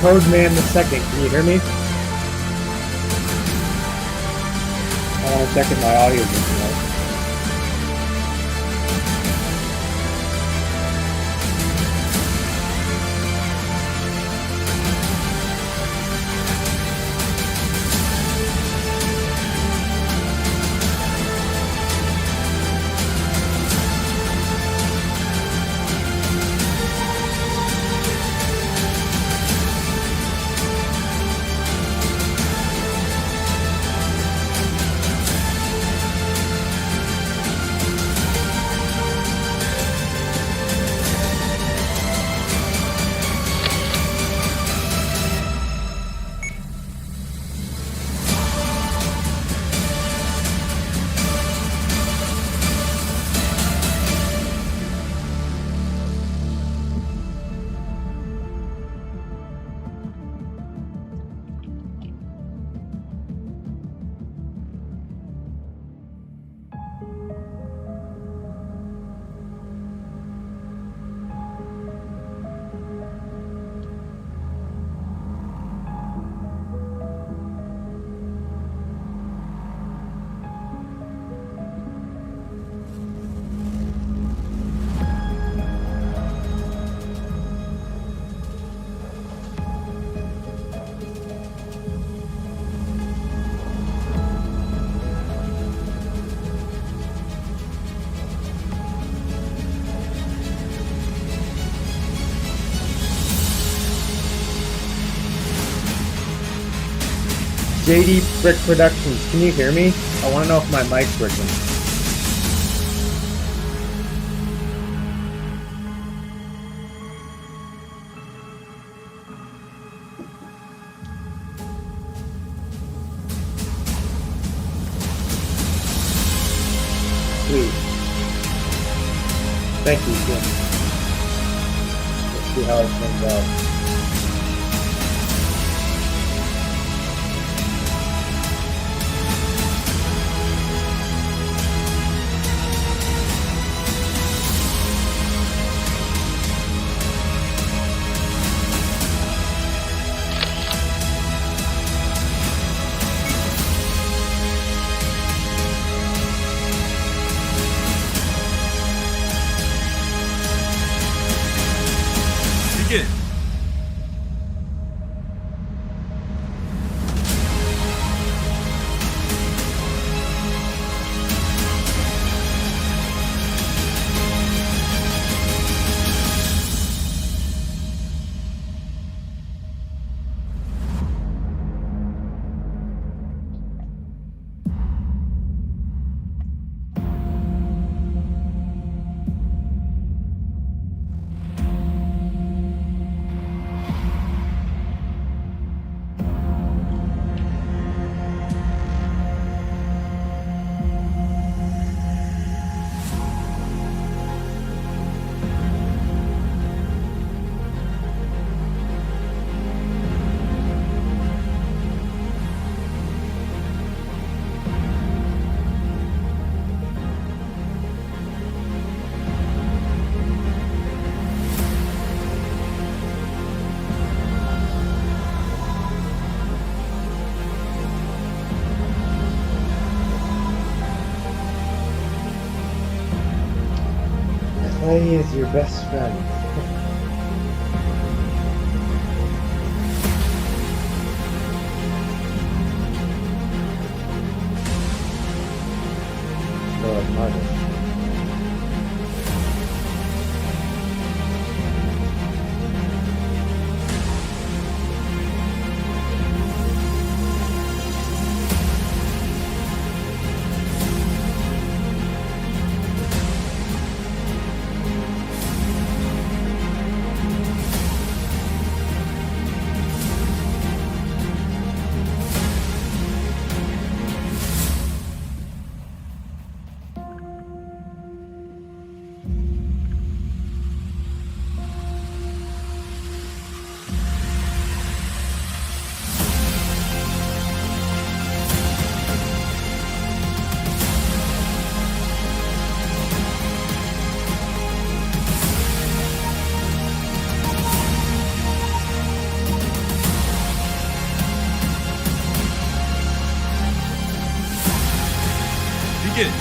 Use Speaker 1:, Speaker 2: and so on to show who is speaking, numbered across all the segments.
Speaker 1: Code Man the Second. Can you hear me? I want to check if my audio is working out. JD Brick Productions, can you hear me? I want to know if my mic's working. Sweet. Thank you, Jim. Let's see how it turns out.
Speaker 2: Begin.
Speaker 1: Clay is your best friend. Lord Martin.
Speaker 2: Begin.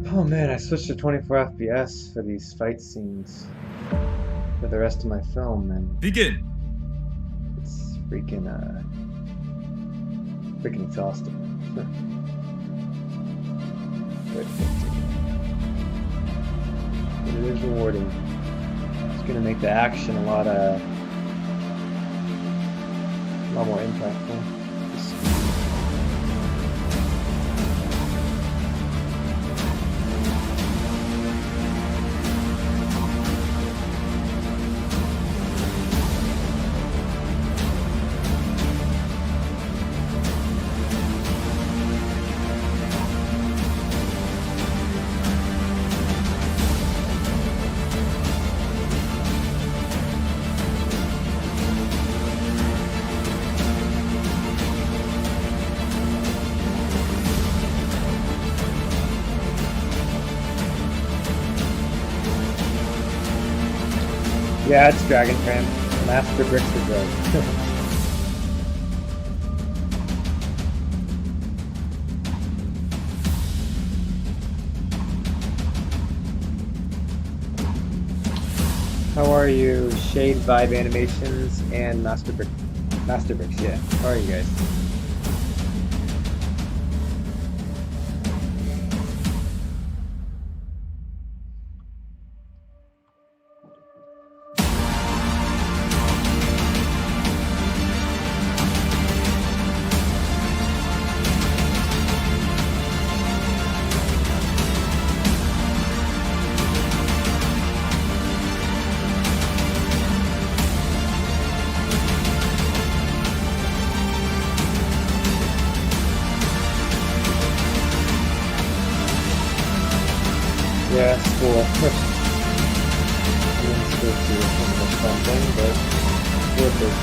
Speaker 1: Oh man, I switched to 24 FPS for these fight scenes for the rest of my film, and
Speaker 2: Begin.
Speaker 1: it's freaking exhausting. But it is rewarding. It's gonna make the action a lot more impactful. Yeah, it's Dragon Frame. Master Bricks the Drug. How are you? Shade Vibe Animations and Master Bricks, yeah. How are you guys? Yeah, it's cool. I didn't still see something, but it's worth it.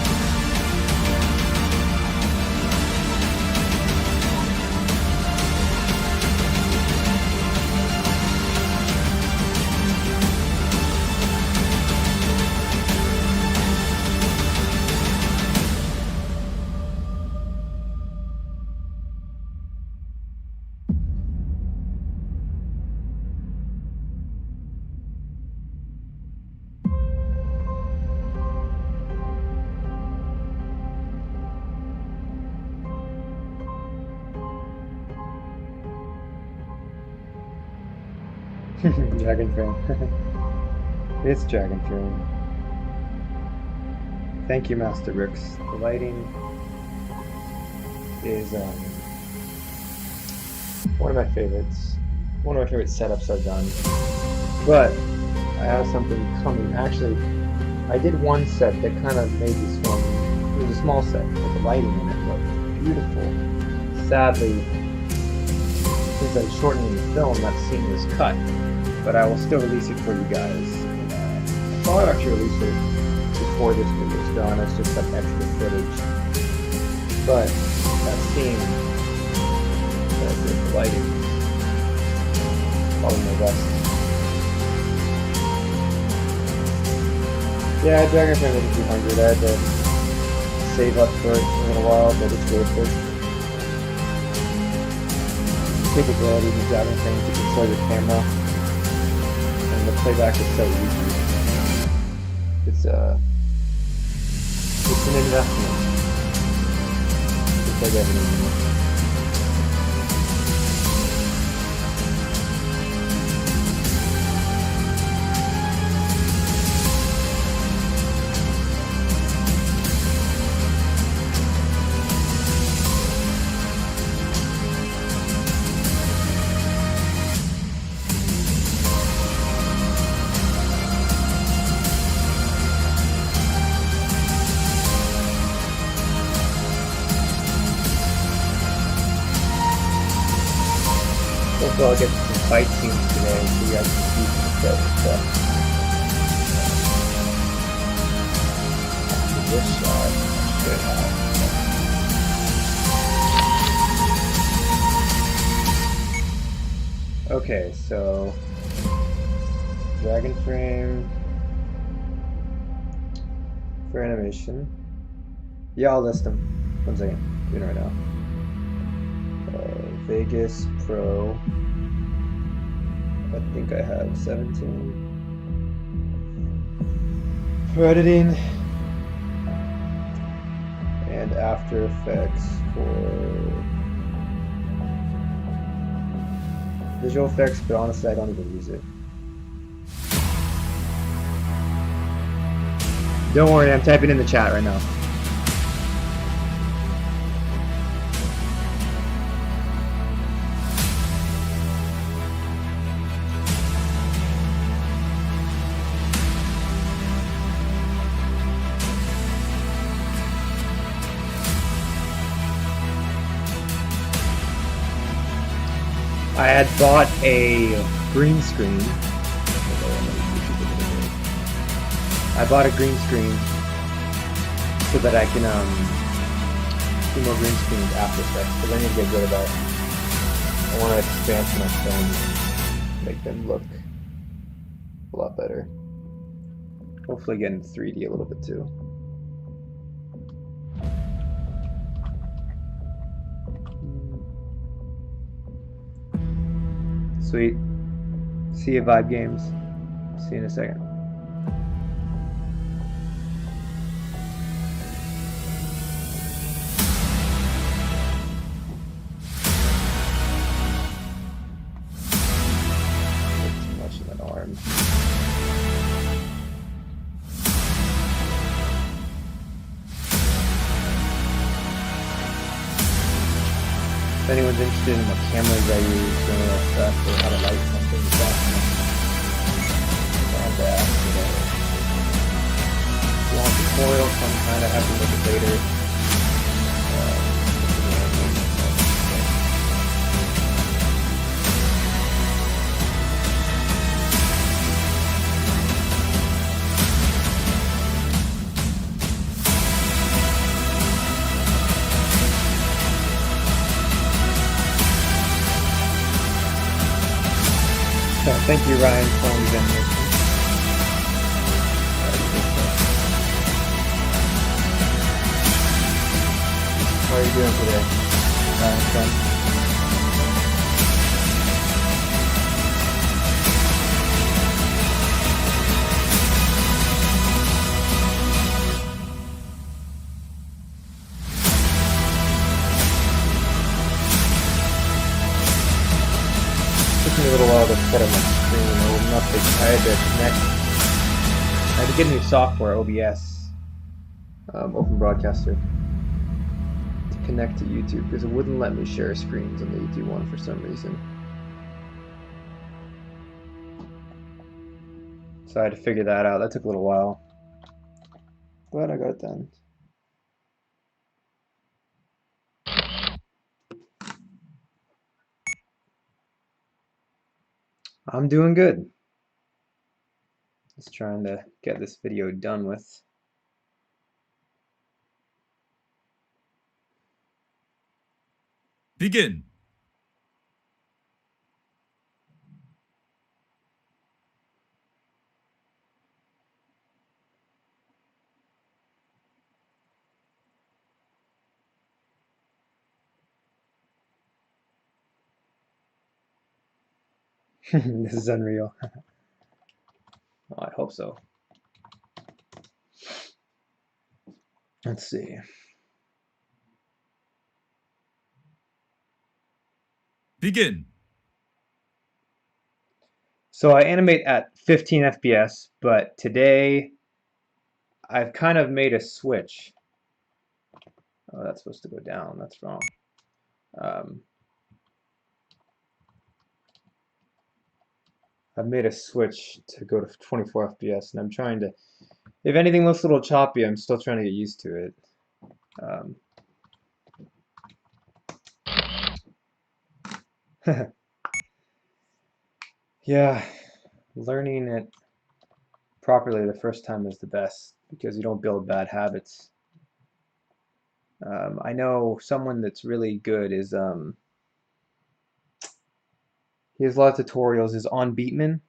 Speaker 1: Dragon Frame. It's Dragon Frame. Thank you, Master Bricks. The lighting is one of my favorites. One of my favorite setups I've done. But I have something coming. Actually, I did one set that kind of made this one. It was a small set, but the lighting in it looked beautiful. Sadly, since I'm shortening the film, that scene was cut. But I will still release it for you guys. I'll probably actually release it before this video is done. It's just some extra footage. But that scene, the lighting, probably my best. Yeah, Dragon Frame was 200. I had to save up for it for a little while, but it's worth it. Capability of the Dragon Frame to control your camera. The playback is so easy. It's an investment. It's like everything. Hopefully I'll get some fight scenes today so you guys can see some stuff. After this shot, I should have. Okay, so dragon frame for animation. Yeah, I'll list them. 1 second, doing it right now. Vegas Pro. I think I have 17. For editing and After Effects for visual effects, but honestly I don't even use it. Don't worry, I'm typing in the chat right now. I had bought a green screen. I bought a green screen so that I can do more green screens after Effects, because I need to get rid of that. I want to expand my films and make them look a lot better. Hopefully get into 3D a little bit too. Sweet. See you, Vibe Games. See you in a second. Too much of an arm. If anyone's interested in what cameras I use and all that stuff, or how to light something, stuff, on that, if you want tutorials, some kind of have to look at later. Thank you, Ryan, for all these animations. How are you doing today? Fun. Took me a little while to set up my screen or nothing. I had to get new software, OBS, Open Broadcaster, to connect to YouTube because it wouldn't let me share screens on the YouTube one for some reason. So I had to figure that out. That took a little while. Glad I got it done. I'm doing good. Just trying to get this video done with.
Speaker 2: Begin.
Speaker 1: This is unreal. Oh, I hope so. Let's see.
Speaker 2: Begin.
Speaker 1: So I animate at 15 FPS, but today I've kind of made a switch. Oh, that's supposed to go down. That's wrong. I've made a switch to go to 24 FPS, and I'm trying to, if anything looks a little choppy, I'm still trying to get used to it. Yeah, learning it properly the first time is the best because you don't build bad habits. I know someone that's really good is he has a lot of tutorials. Is on Beatman.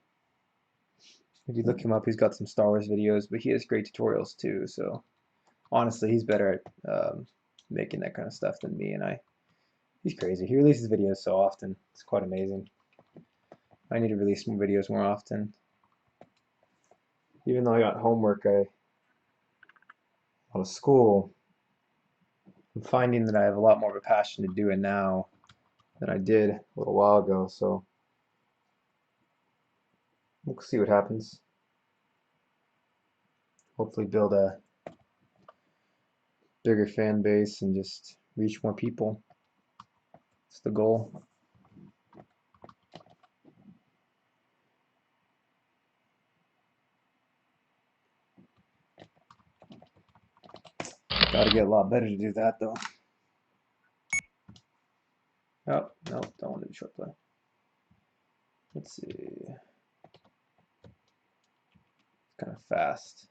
Speaker 1: If you look him up, he's got some Star Wars videos, but he has great tutorials too. So honestly, he's better at making that kind of stuff than me, and he's crazy. He releases videos so often. It's quite amazing. I need to release more videos more often. Even though I got homework out of school, I'm finding that I have a lot more of a passion to do it now than I did a little while ago. So we'll see what happens. Hopefully build a bigger fan base and just reach more people. That's the goal. Gotta get a lot better to do that though. Oh, no, don't want to do short play. Let's see. It's kind of fast.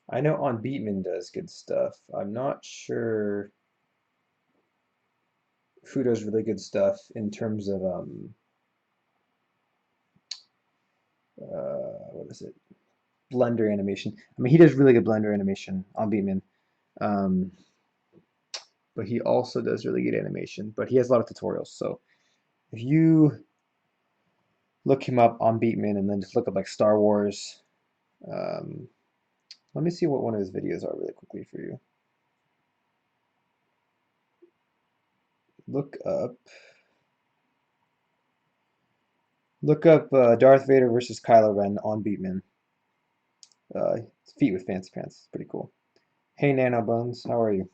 Speaker 1: I know On Beatman does good stuff. I'm not sure who does really good stuff in terms of what is it? Blender animation. I mean, he does really good Blender animation on Beatman. Um, but he also does really good animation. But he has a lot of tutorials. So if you look him up on Beatman and then just look up like Star Wars, um, let me see what one of his videos are really quickly for you. Look up Darth Vader versus Kylo Ren on Beatman. Feet with Fancy Pants. It's pretty cool. Hey Nano Bones, how are you?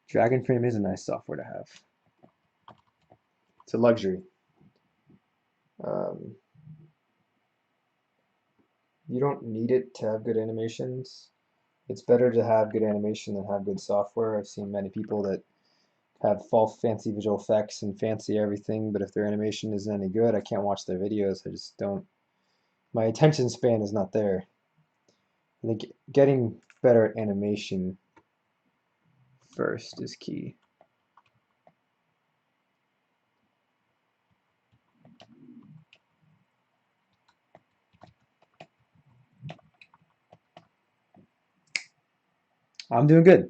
Speaker 1: Dragon Frame is a nice software to have. It's a luxury. Um, you don't need it to have good animations. It's better to have good animation than have good software. I've seen many people that have fancy visual effects and fancy everything, but if their animation isn't any good, I can't watch their videos. I just don't. My attention span is not there. I think getting better at animation first is key. I'm doing good.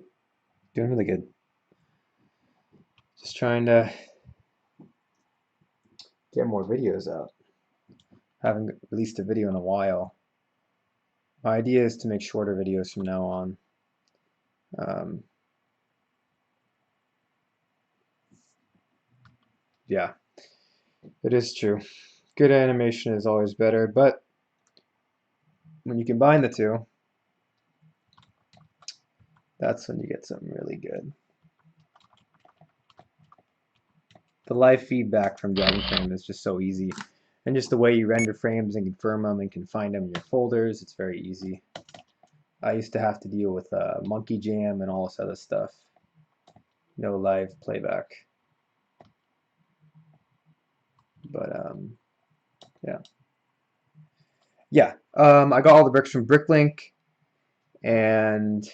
Speaker 1: Doing really good. Just trying to get more videos out. Haven't released a video in a while. My idea is to make shorter videos from now on. Yeah, it is true. Good animation is always better, but when you combine the two, that's when you get something really good. The live feedback from Dragon Frame is just so easy. And just the way you render frames and confirm them and can find them in your folders, it's very easy. I used to have to deal with Monkey Jam and all this other stuff. No live playback. But yeah. Yeah, I got all the bricks from Bricklink, and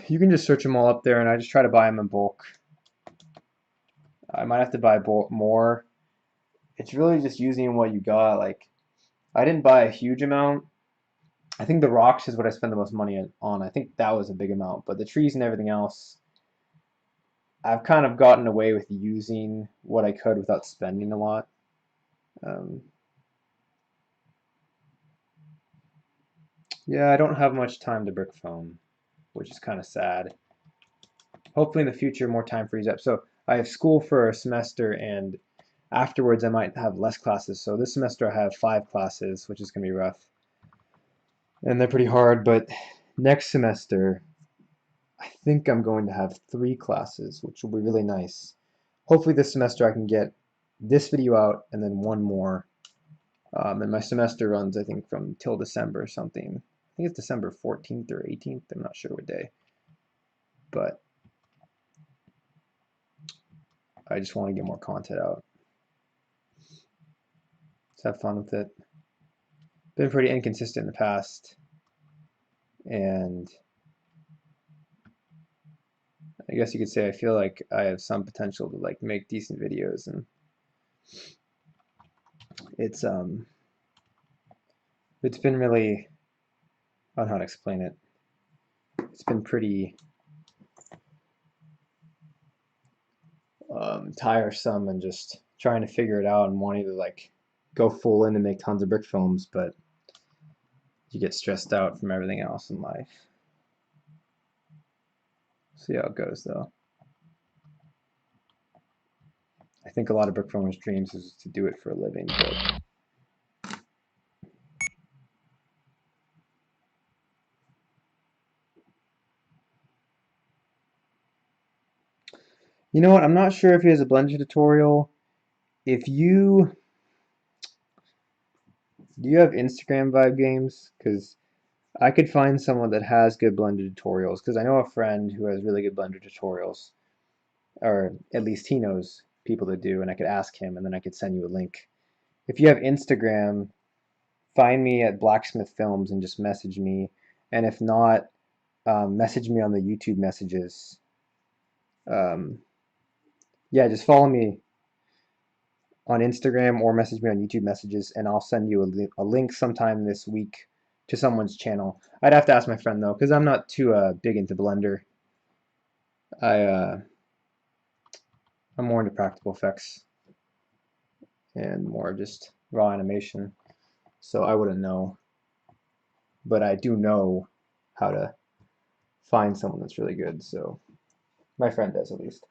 Speaker 1: you can just search them all up there, and I just try to buy them in bulk. I might have to buy more. It's really just using what you got. Like, I didn't buy a huge amount. I think the rocks is what I spend the most money on. I think that was a big amount, but the trees and everything else, I've kind of gotten away with using what I could without spending a lot. Yeah, I don't have much time to brick phone, which is kind of sad. Hopefully in the future more time frees up. So I have school for a semester, and afterwards I might have less classes. So this semester I have 5 classes, which is going to be rough. And they're pretty hard, but next semester, I think I'm going to have 3 classes, which will be really nice. Hopefully this semester I can get this video out and then one more. And my semester runs, I think, from till December or something. I think it's December 14th or 18th. I'm not sure what day. But I just want to get more content out. Let's have fun with it. Been pretty inconsistent in the past. And I guess you could say I feel like I have some potential to like make decent videos, and it's been really, I don't know how to explain it. It's been pretty tiresome and just trying to figure it out and wanting to like go full in and make tons of brick films, but you get stressed out from everything else in life. See how it goes though. I think a lot of brick filmers' dreams is to do it for a living, but you know what? I'm not sure if he has a Blender tutorial. If you Do you have Instagram vibe games? Because I could find someone that has good Blender tutorials. Because I know a friend who has really good Blender tutorials, or at least he knows people that do, and I could ask him, and then I could send you a link. If you have Instagram, find me at BlackSmith Films and just message me. And if not, message me on the YouTube messages. Um, yeah, just follow me on Instagram or message me on YouTube messages, and I'll send you a link sometime this week to someone's channel. I'd have to ask my friend though, because I'm not too big into Blender. I'm more into practical effects and more just raw animation, so I wouldn't know. But I do know how to find someone that's really good, so my friend does at least.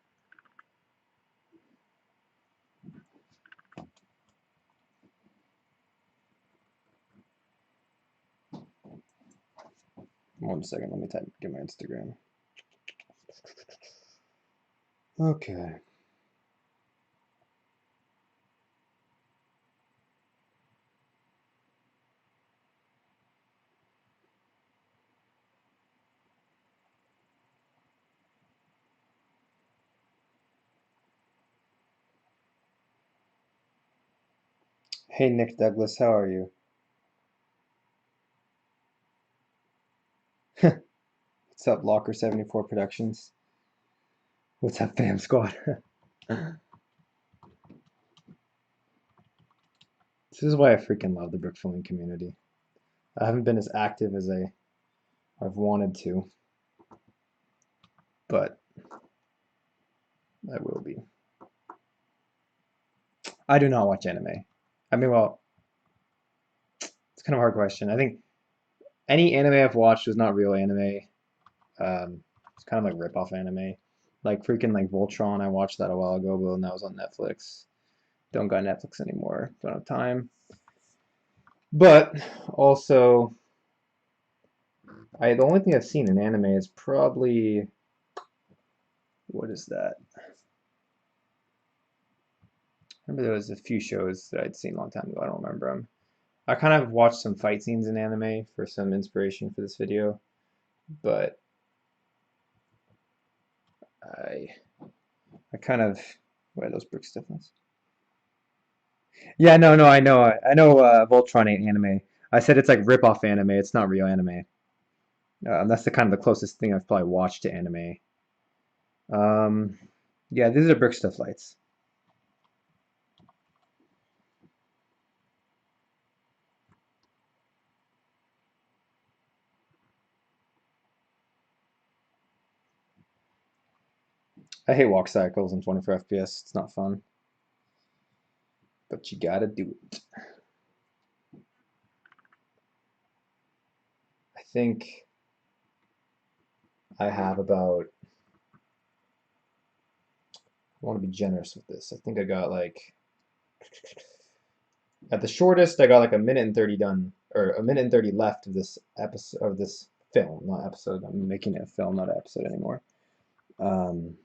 Speaker 1: One second, let me get my Instagram. Okay. Hey Nick Douglas, how are you? What's up, Locker74 Productions? What's up, Fam Squad? This is why I freaking love the brick filming community. I haven't been as active as I've wanted to, but I will be. I do not watch anime. I mean, well, it's kind of a hard question. I think any anime I've watched was not real anime. It's kind of like rip-off anime. Like freaking like Voltron, I watched that a while ago, but that was on Netflix. Don't got Netflix anymore. Don't have time. But also, the only thing I've seen in anime is probably, what is that? Remember there was a few shows that I'd seen a long time ago. I don't remember them. I kind of watched some fight scenes in anime for some inspiration for this video, but I kind of, where are those brick stiffness? Yeah, no, I know Voltron ain't anime. I said it's like rip-off anime. It's not real anime. That's the kind of the closest thing I've probably watched to anime. Um, yeah, these are brick stuff lights. I hate walk cycles in 24 FPS. It's not fun, but you gotta do it. I think I have about, I want to be generous with this. I think I got like, at the shortest, I got like a minute and 30 done, or a minute and 30 left of this episode, of this film, not episode. I'm making it a film, not an episode anymore. And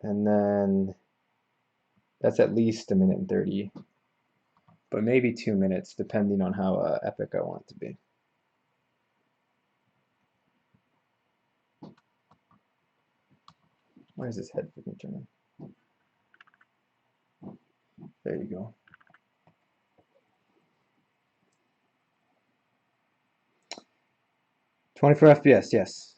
Speaker 1: then that's at least 1:30, but maybe 2 minutes, depending on how epic I want it to be. Why is this head freaking turning? There you go. "24 FPS, yes."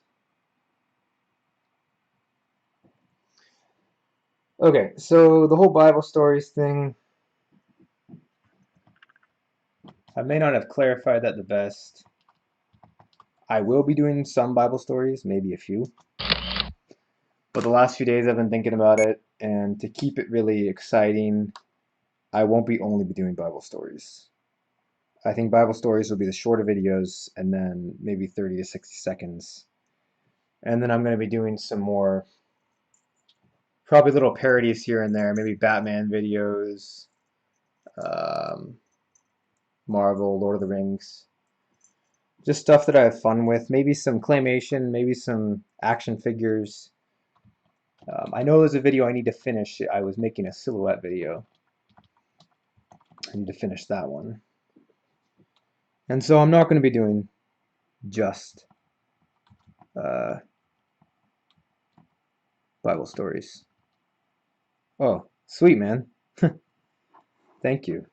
Speaker 1: Okay, so the whole Bible stories thing, I may not have clarified that the best. I will be doing some Bible stories, maybe a few. But the last few days I've been thinking about it, and to keep it really exciting, I won't be only be doing Bible stories. I think Bible stories will be the shorter videos, and then maybe 30 to 60 seconds. And then I'm going to be doing some more, probably little parodies here and there, maybe Batman videos, um, Marvel, Lord of the Rings. Just stuff that I have fun with. Maybe some claymation, maybe some action figures. I know there's a video I need to finish. I was making a silhouette video. I need to finish that one. And so I'm not going to be doing just Bible stories. Oh, sweet, man. Thank you.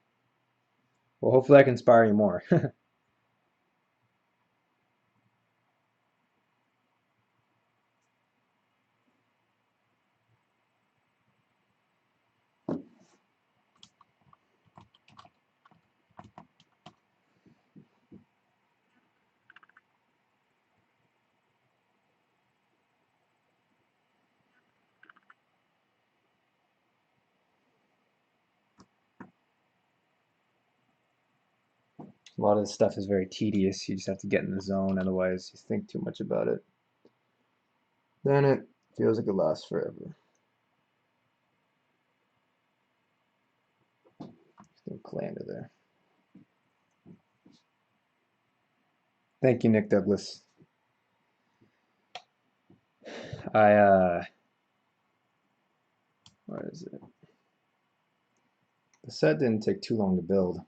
Speaker 1: Well, hopefully I can inspire you more. A lot of this stuff is very tedious. You just have to get in the zone, otherwise you think too much about it. Then it feels like it lasts forever. Still clay under there. Thank you, Nick Douglas. What is it? The set didn't take too long to build.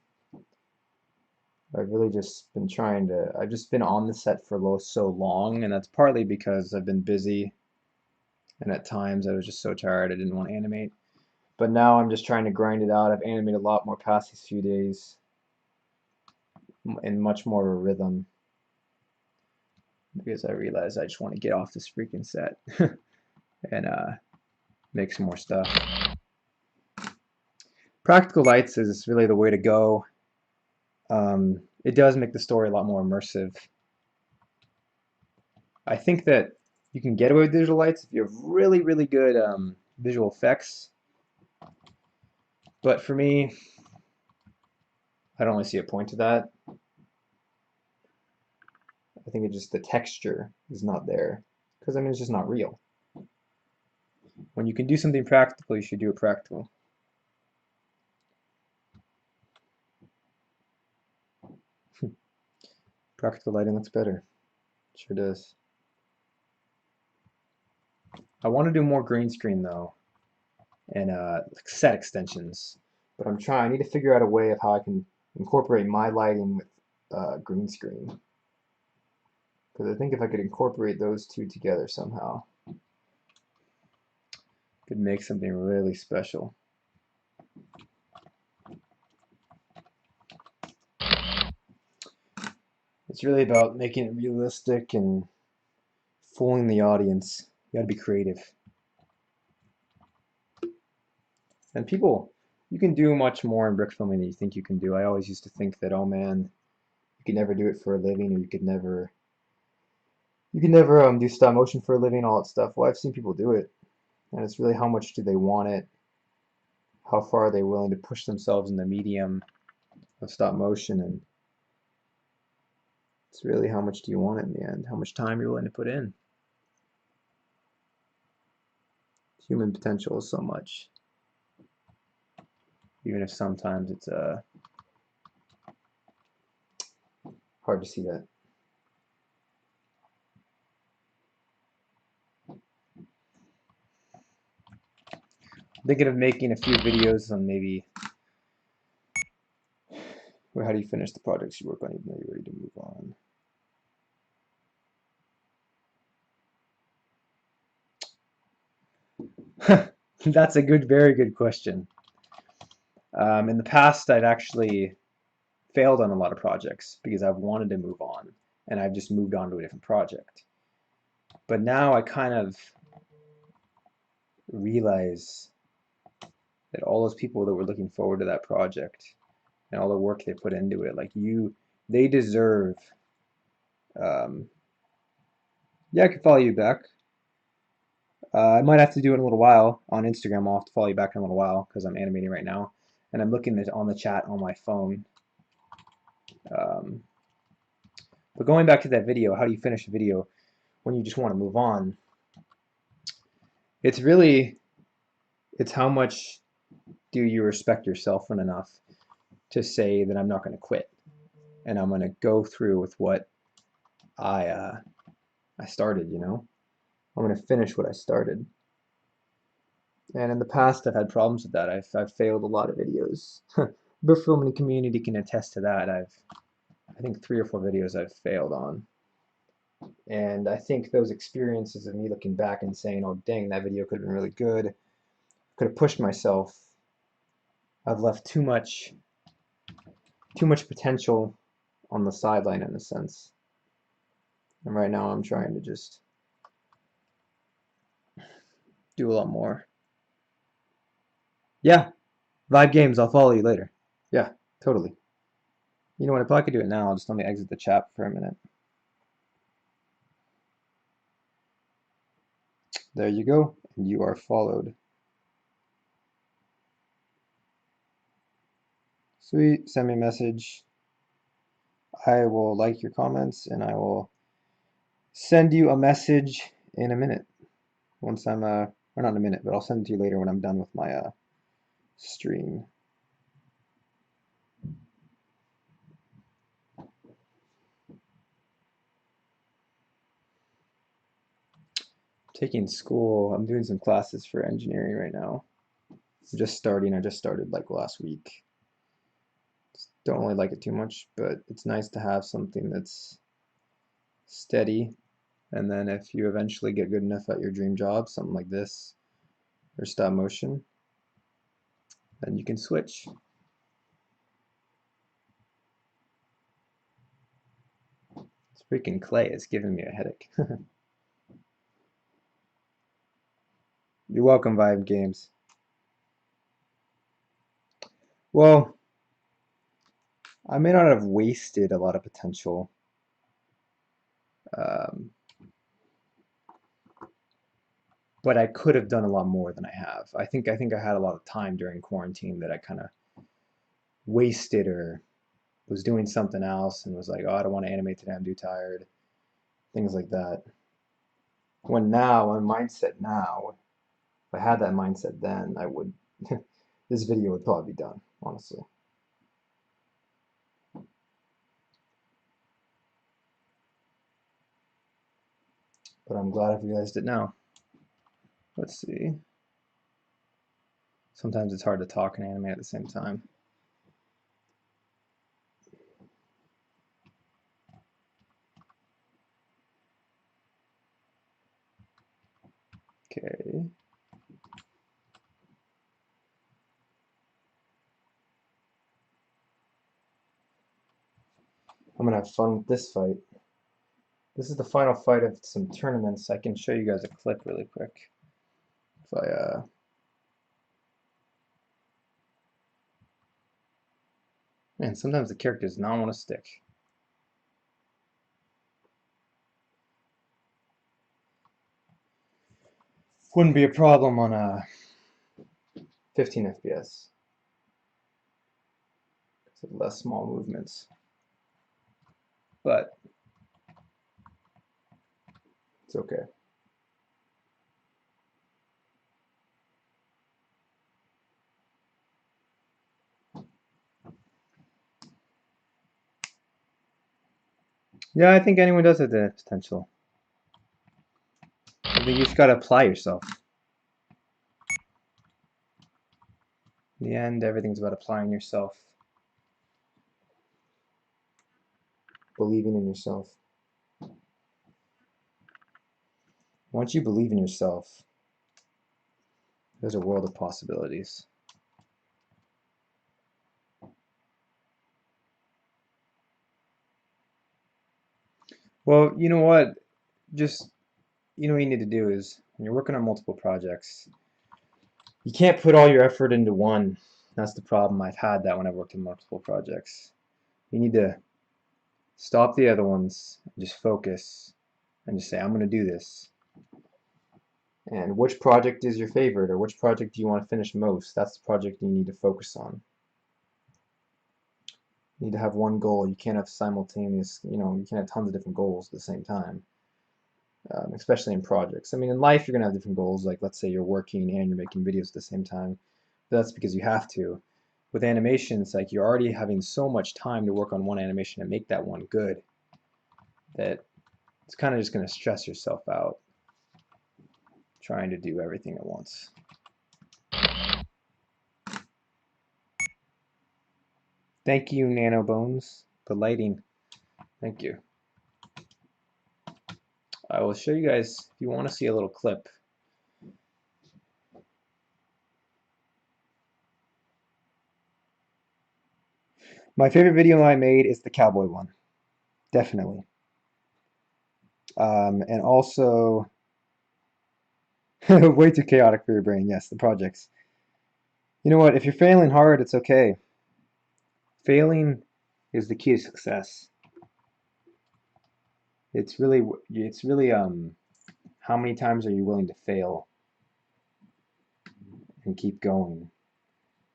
Speaker 1: I've really just been I've just been on the set for so long, and that's partly because I've been busy, and at times I was just so tired I didn't want to animate. But now I'm just trying to grind it out. I've animated a lot more past these few days, in much more of a rhythm, because I realized I just want to get off this freaking set and make some more stuff. Practical lights is really the way to go. It does make the story a lot more immersive. I think that you can get away with digital lights if you have really, really good visual effects. But for me, I don't really see a point to that. I think it's just the texture is not there. Because, I mean, it's just not real. When you can do something practical, you should do it practical. Practical lighting looks better. Sure does. I want to do more green screen though, and like set extensions. But I need to figure out a way of how I can incorporate my lighting with green screen. Because I think if I could incorporate those two together somehow, could make something really special. It's really about making it realistic and fooling the audience. You gotta be creative. And people, you can do much more in brick filming than you think you can do. I always used to think that, oh man, you could never do it for a living, or you could never do stop motion for a living, all that stuff. Well, I've seen people do it, and it's really how much do they want it, how far are they willing to push themselves in the medium of stop motion, and it's really how much do you want it in the end, how much time you're willing to put in. Human potential is so much, even if sometimes it's hard to see that. Thinking of making a few videos on maybe how do you finish the projects you work on even though you're ready to move on. That's a very good question. In the past, I've actually failed on a lot of projects because I've wanted to move on and I've just moved on to a different project. But now I kind of realize that all those people that were looking forward to that project and all the work they put into it, like they deserve. Yeah, I can follow you back. I might have to do it in a little while on Instagram. I'll have to follow you back in a little while because I'm animating right now, and I'm looking at on the chat on my phone. But going back to that video, how do you finish a video when you just want to move on? It's how much do you respect yourself enough to say that I'm not going to quit and I'm going to go through with what I started, you know? I'm going to finish what I started. And in the past, I've had problems with that. I've failed a lot of videos. The filming community can attest to that. I think 3 or 4 videos I've failed on. And I think those experiences of me looking back and saying, oh dang, that video could have been really good, could have pushed myself. I've left too much potential on the sideline in a sense. And right now I'm trying to just do a lot more. Yeah, Vibe Games, I'll follow you later. Yeah, totally. You know what, I probably could do it now. Just let me exit the chat for a minute. There you go, and you are followed. Sweet, send me a message. I will like your comments and I will send you a message in a minute. Once I'm, or not in a minute, but I'll send it to you later when I'm done with my stream. Taking school, I'm doing some classes for engineering right now. I'm just starting, I just started like last week. Don't really like it too much, but it's nice to have something that's steady. And then if you eventually get good enough at your dream job, something like this, or stop motion, then you can switch. This freaking clay is giving me a headache. You're welcome, Vibe Games. Well, I may not have wasted a lot of potential. But I could have done a lot more than I have. I think I had a lot of time during quarantine that I kind of wasted or was doing something else and was like, oh, I don't want to animate today, I'm too tired. Things like that. When now, my mindset now, if I had that mindset then, I would, this video would probably be done, honestly. But I'm glad I've realized it now. Let's see. Sometimes it's hard to talk and animate at the same time. Okay. I'm gonna have fun with this fight. This is the final fight of some tournaments. I can show you guys a clip really quick. If I man, sometimes the character does not want to stick. Wouldn't be a problem on a 15 FPS. Because of less small movements. But it's okay. Yeah, I think anyone does have the potential. I think you just gotta apply yourself. In the end, everything's about applying yourself, believing in yourself. Once you believe in yourself, there's a world of possibilities. Well, you know what? Just, you know what you need to do is, when you're working on multiple projects, you can't put all your effort into one. That's the problem. I've had that when I've worked on multiple projects. You need to stop the other ones, and just focus, and just say, I'm going to do this. And which project is your favorite, or which project do you want to finish most? That's the project you need to focus on. You need to have one goal. You can't have simultaneous, you can't have tons of different goals at the same time, especially in projects. I mean, in life, you're going to have different goals, like let's say you're working and you're making videos at the same time. But that's because you have to. With animation, it's like you're already having so much time to work on one animation and make that one good that it's kind of just going to stress yourself out trying to do everything at once. Thank you, NanoBones. The lighting. Thank you. I will show you guys, if you want to see a little clip. My favorite video I made is the cowboy one. Definitely. And also, way too chaotic for your brain. Yes, the projects. You know what? If you're failing hard, it's okay. Failing is the key to success. It's really how many times are you willing to fail and keep going?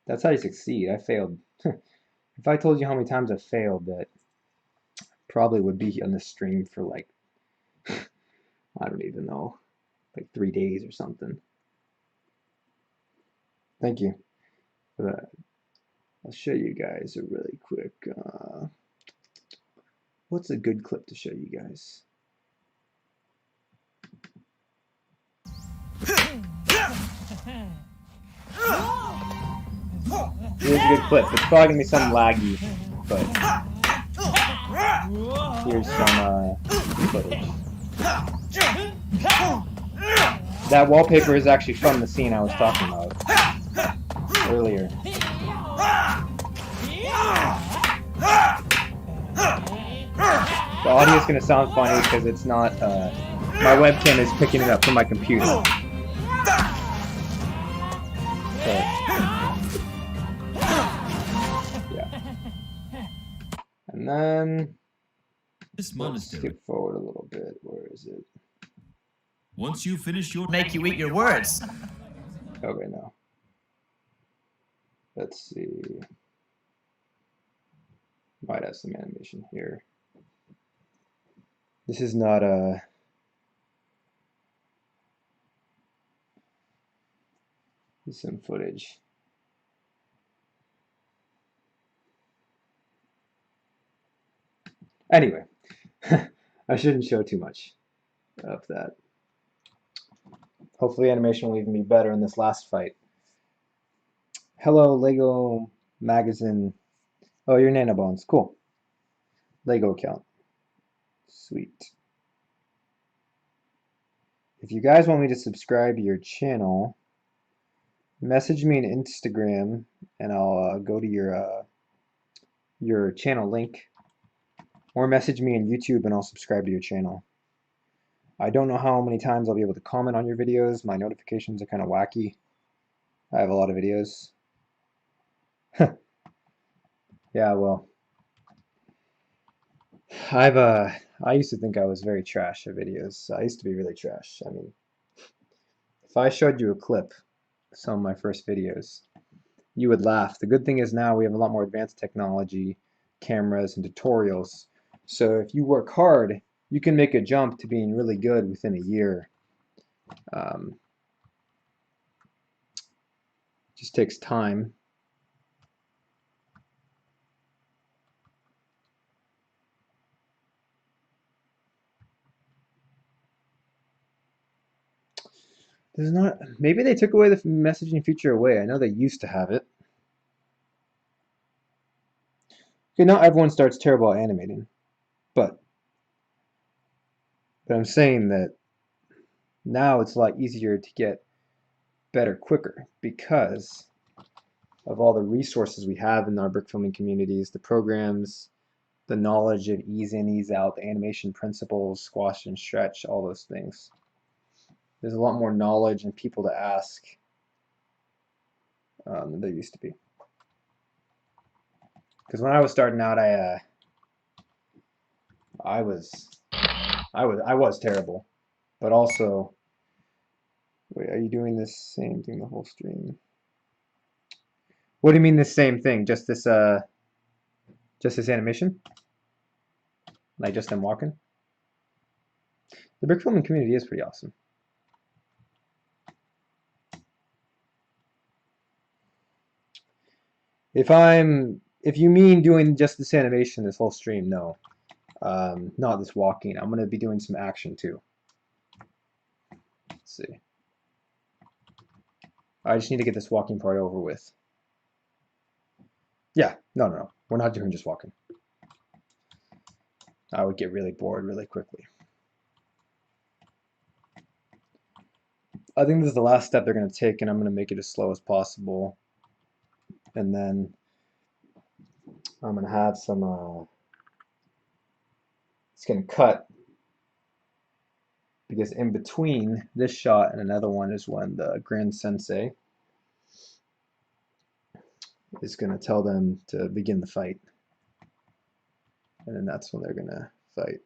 Speaker 1: That's how you succeed. I failed. If I told you how many times I failed, that probably would be on the stream for like, I don't even know, like 3 days or something. Thank you for that. I'll show you guys a really quick, what's a good clip to show you guys? Here's a good clip. It's probably gonna be some laggy, but here's some footage. That wallpaper is actually from the scene I was talking about earlier. The audio is going to sound funny because it's not, my webcam is picking it up from my computer. So, yeah. And then, let's skip forward a little bit. Where is it?
Speaker 2: Once you finish your
Speaker 3: make you eat your words.
Speaker 1: Okay, no. Let's see. Might have some animation here. This is not a... This is some footage. Anyway, I shouldn't show too much of that. Hopefully animation will even be better in this last fight. Hello, Lego Magazine. Oh, you're NanoBones. Cool. Lego account. Sweet. If you guys want me to subscribe to your channel, message me on Instagram, and I'll go to your channel link, or message me on YouTube, and I'll subscribe to your channel. I don't know how many times I'll be able to comment on your videos. My notifications are kind of wacky. I have a lot of videos. Yeah, well, I used to think I was very trash at videos. I used to be really trash. I mean, if I showed you a clip of some of my first videos, you would laugh. The good thing is now we have a lot more advanced technology, cameras, and tutorials. So if you work hard, you can make a jump to being really good within a year. Just takes time. There's not, maybe they took away the messaging feature away. I know they used to have it. Okay, not everyone starts terrible at animating, but I'm saying that now it's a lot easier to get better quicker because of all the resources we have in our brick filming communities, the programs, the knowledge of ease in, ease out, the animation principles, squash and stretch, all those things. There's a lot more knowledge and people to ask than there used to be. Because when I was starting out, I was terrible, but also, wait, are you doing the same thing the whole stream? What do you mean the same thing? Just this animation? Like just them walking? The brick filming community is pretty awesome. If you mean doing just this animation, this whole stream, no. Not this walking. I'm gonna be doing some action too. Let's see. I just need to get this walking part over with. Yeah, no. We're not doing just walking. I would get really bored really quickly. I think this is the last step they're going to take, and I'm going to make it as slow as possible. And then I'm going to have some, it's going to cut, because in between this shot and another one is when the Grand Sensei is going to tell them to begin the fight. And then that's when they're going to fight.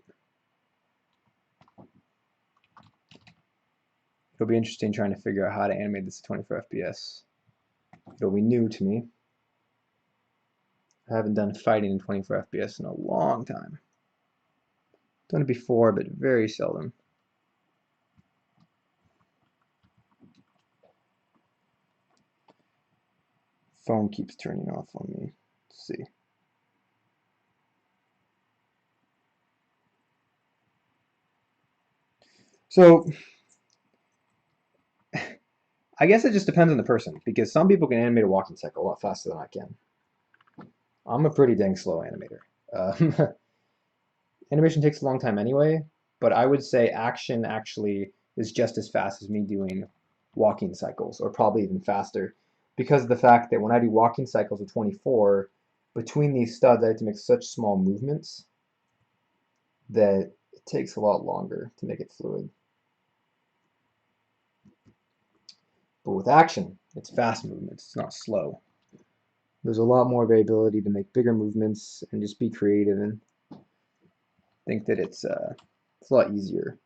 Speaker 1: It'll be interesting trying to figure out how to animate this at 24 FPS. It'll be new to me. I haven't done fighting in 24 FPS in a long time. Done it before, but very seldom. Phone keeps turning off on me. Let's see. So, I guess it just depends on the person, because some people can animate a walking cycle a lot faster than I can. I'm a pretty dang slow animator. Animation takes a long time anyway, but I would say action actually is just as fast as me doing walking cycles, or probably even faster, because of the fact that when I do walking cycles with 24, between these studs I have to make such small movements that it takes a lot longer to make it fluid. But with action, it's fast movements, it's not slow. There's a lot more variability to make bigger movements and just be creative, and think that it's a lot easier.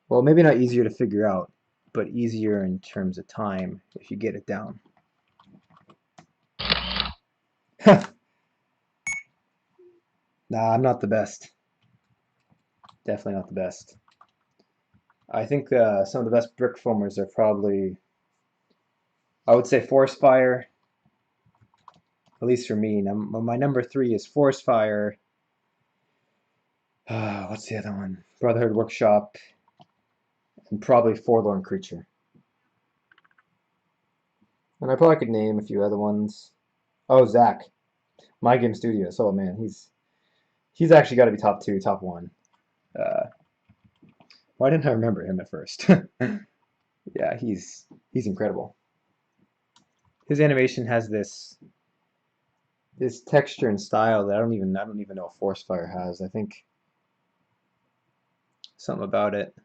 Speaker 1: Well, maybe not easier to figure out, but easier in terms of time if you get it down. Nah, I'm not the best. Definitely not the best. I think some of the best brick filmers are probably, I would say Forest Fire, at least for me. Now, my number 3 is Forest Fire. What's the other one? Brotherhood Workshop, and probably Forlorn Creature. And I probably could name a few other ones. Oh, Zach, My Game Studios. Oh man, he's actually got to be top 2, top 1. Why didn't I remember him at first? Yeah, he's incredible. His animation has this texture and style that I don't even know if Forest Fire has. I think something about it.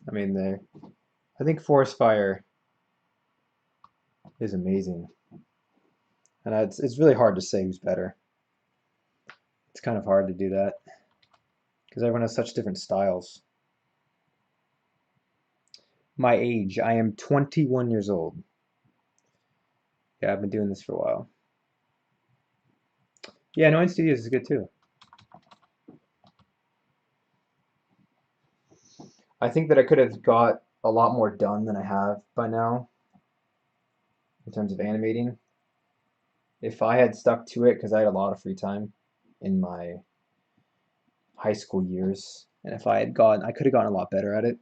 Speaker 1: I mean, I think Forest Fire is amazing, and it's really hard to say who's better. It's kind of hard to do that because everyone has such different styles. My age, I am 21 years old. Yeah, I've been doing this for a while. Yeah, Annoying Studios is good too. I think that I could have got a lot more done than I have by now in terms of animating if I had stuck to it, because I had a lot of free time in my high school years, and if I could have gotten a lot better at it.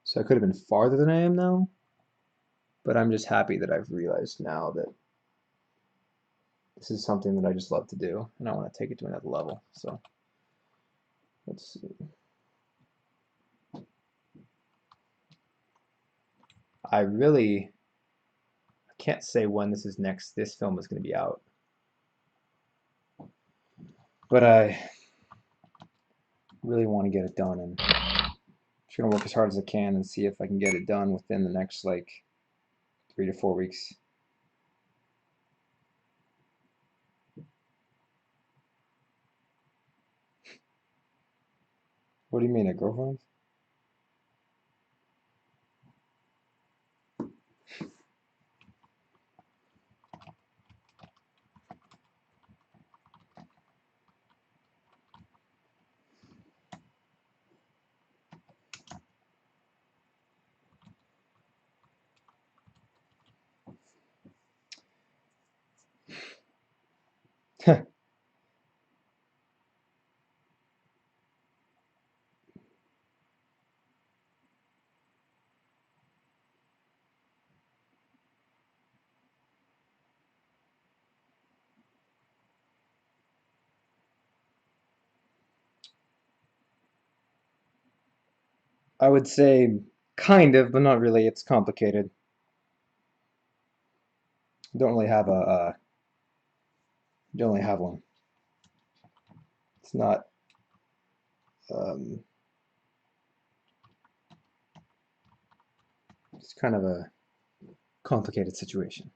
Speaker 1: So I could have been farther than I am now, but I'm just happy that I've realized now that this is something that I just love to do, and I want to take it to another level. So let's see. I can't say when this film is going to be out, but I really want to get it done, and I'm just going to work as hard as I can and see if I can get it done within the next like 3 to 4 weeks. What do you mean, a girlfriend? I would say kind of, but not really. It's complicated. Don't really have don't really have one. It's not um, it's kind of a complicated situation.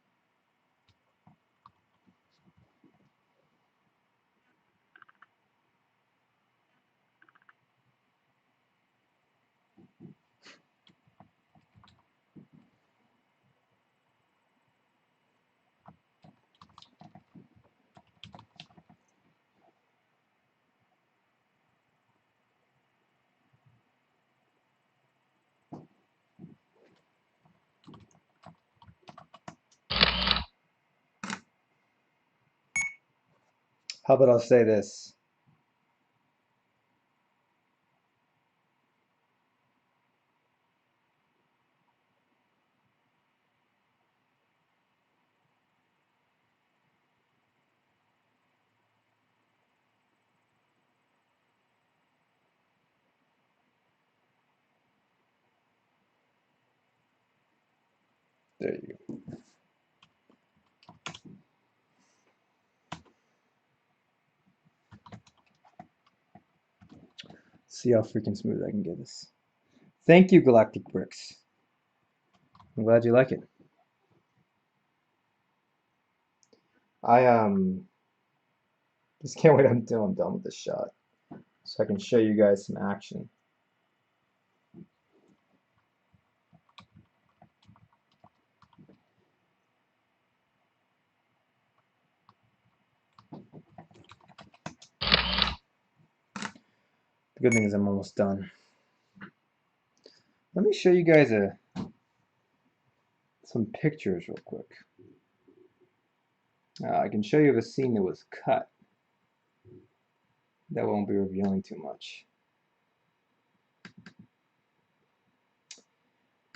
Speaker 1: How about I'll say this? There you go. See how freaking smooth I can get this. Thank you, Galactic Bricks. I'm glad you like it. I just can't wait until I'm done with this shot, so I can show you guys some action. The good thing is I'm almost done. Let me show you guys some pictures real quick. I can show you the scene that was cut. That won't be revealing too much.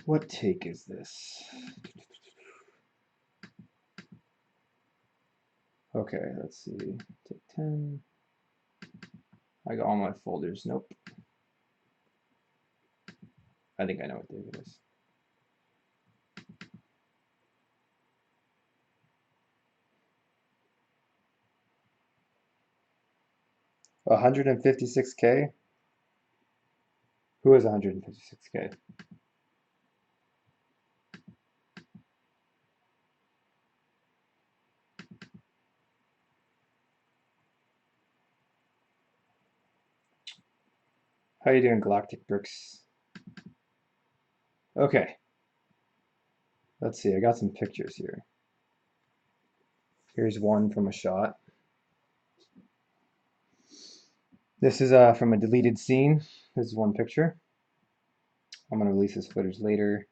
Speaker 1: What take is this? Okay, let's see. Take 10. I got all my folders. Nope. I think I know what take it is. $156K? Who is 156K? How you doing, Galactic Bricks? Okay. Let's see, I got some pictures here. Here's one from a shot. This is from a deleted scene. This is one picture. I'm gonna release this footage later.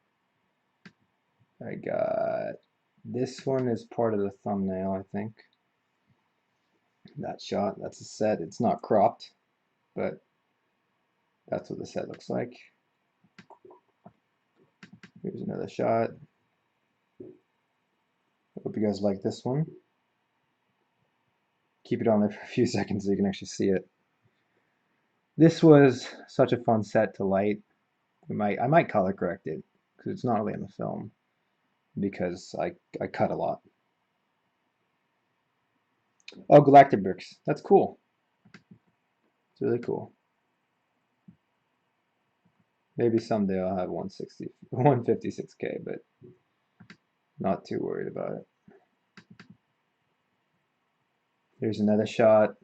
Speaker 1: I got this one is part of the thumbnail, I think. That shot, that's a set. It's not cropped, but that's what the set looks like. Here's another shot. I hope you guys like this one. keep it on there for a few seconds so you can actually see it. This was such a fun set to light. I might color correct it because it's not really in the film because I cut a lot. Oh, galactic bricks. That's cool. It's really cool. Maybe someday I'll have 156K, but not too worried about it. Here's another shot.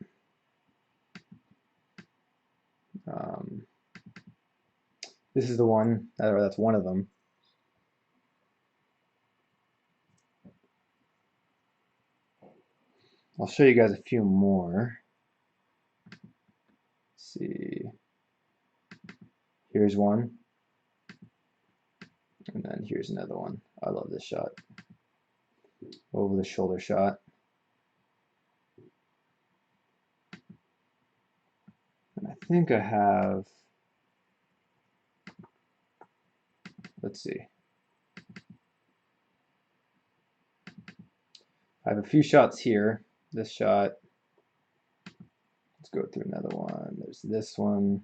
Speaker 1: This is the one, or that's one of them. I'll show you guys a few more. Let's see. Here's one. And then here's another one. I love this shot. Over the shoulder shot. And I think I have, let's see. I have a few shots here. This shot. Let's go through another one. There's this one.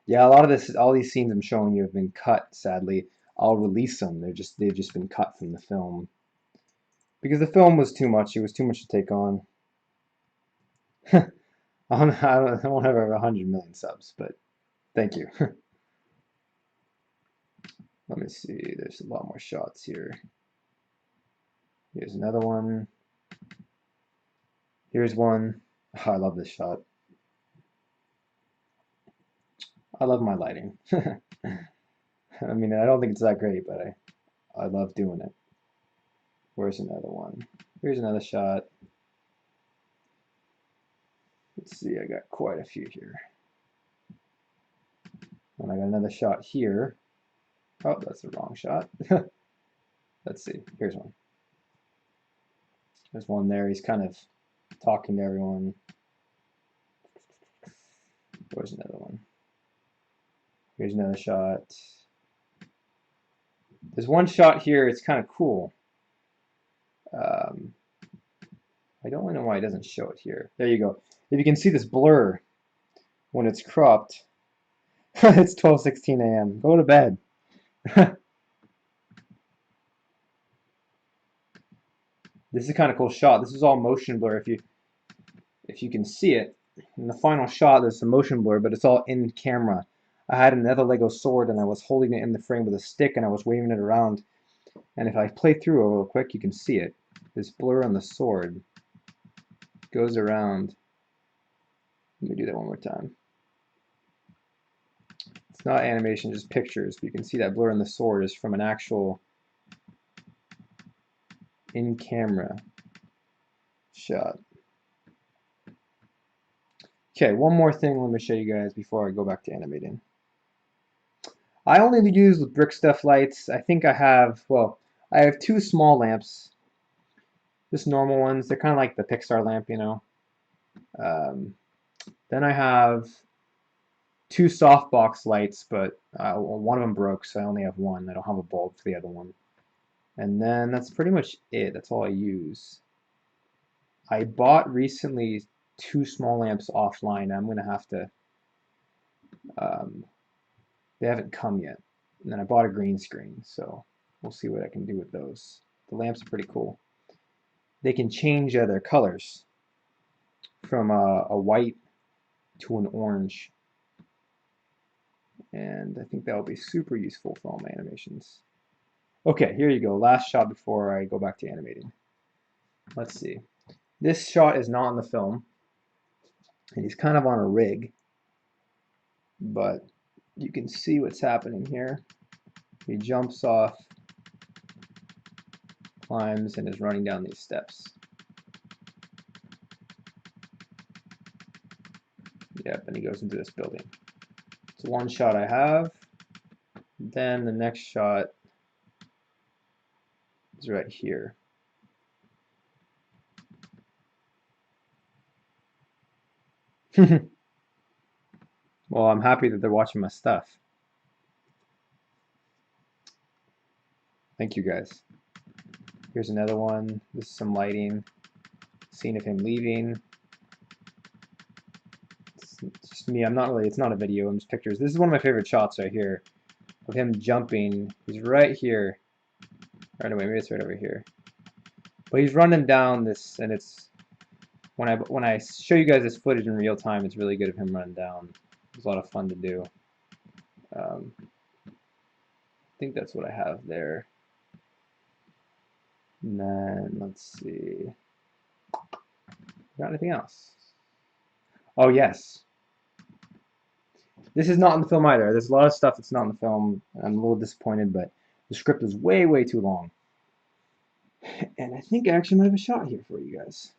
Speaker 1: Yeah, a lot of this, all these scenes I'm showing you have been cut, sadly. I'll release them. They've just been cut from the film. Because the film was too much. It was too much to take on. I won't have over 100 million subs, but thank you. Let me see. There's a lot more shots here. Here's another one. Here's one. Oh, I love this shot. I love my lighting. I mean, I don't think it's that great, but I love doing it. Where's another one? Here's another shot. Let's see, I got quite a few here. And I got another shot here. Oh, that's the wrong shot. Let's see, here's one. There's one there, he's kind of talking to everyone. Where's another one? Here's another shot. There's one shot here, it's kind of cool. I don't really know why it doesn't show it here. There you go. If you can see this blur when it's cropped, it's 12:16 a.m. Go to bed. This is a kind of cool shot. This is all motion blur. If you can see it, in the final shot there's some motion blur, but it's all in camera. I had another Lego sword and I was holding it in the frame with a stick and I was waving it around. And if I play through it real quick, you can see it. This blur on the sword goes around. Let me do that one more time. It's not animation, just pictures. But you can see that blur on the sword is from an actual in-camera shot. Okay, one more thing let me show you guys before I go back to animating. I only use brick stuff lights. I think I have, well, I have two small lamps. Just normal ones. They're kind of like the Pixar lamp, you know. Then I have two softbox lights, but one of them broke, so I only have one. I don't have a bulb for the other one. And then that's pretty much it. That's all I use. I bought recently two small lamps offline. I'm going to have to, they haven't come yet. And then I bought a green screen, so we'll see what I can do with those. The lamps are pretty cool. They can change their colors from a white to an orange. And I think that will be super useful for all my animations. Okay, here you go. Last shot before I go back to animating. Let's see. This shot is not in the film. And he's kind of on a rig. But you can see what's happening here. He jumps off, climbs, and is running down these steps. Yep, and he goes into this building. It's one shot I have. Then the next shot is right here. Well, I'm happy that they're watching my stuff. Thank you guys. Here's another one. This is some lighting. Scene of him leaving. It's just me. I'm not really. It's not a video. I'm just pictures. This is one of my favorite shots right here of him jumping. He's right here. Right away. Maybe it's right over here. But he's running down this, and it's when I show you guys this footage in real time, it's really good of him running down. It's a lot of fun to do. I think that's what I have there. And then let's see. Got anything else? Oh yes. This is not in the film either. There's a lot of stuff that's not in the film. I'm a little disappointed, but the script was way, way too long. And I think I actually might have a shot here for you guys.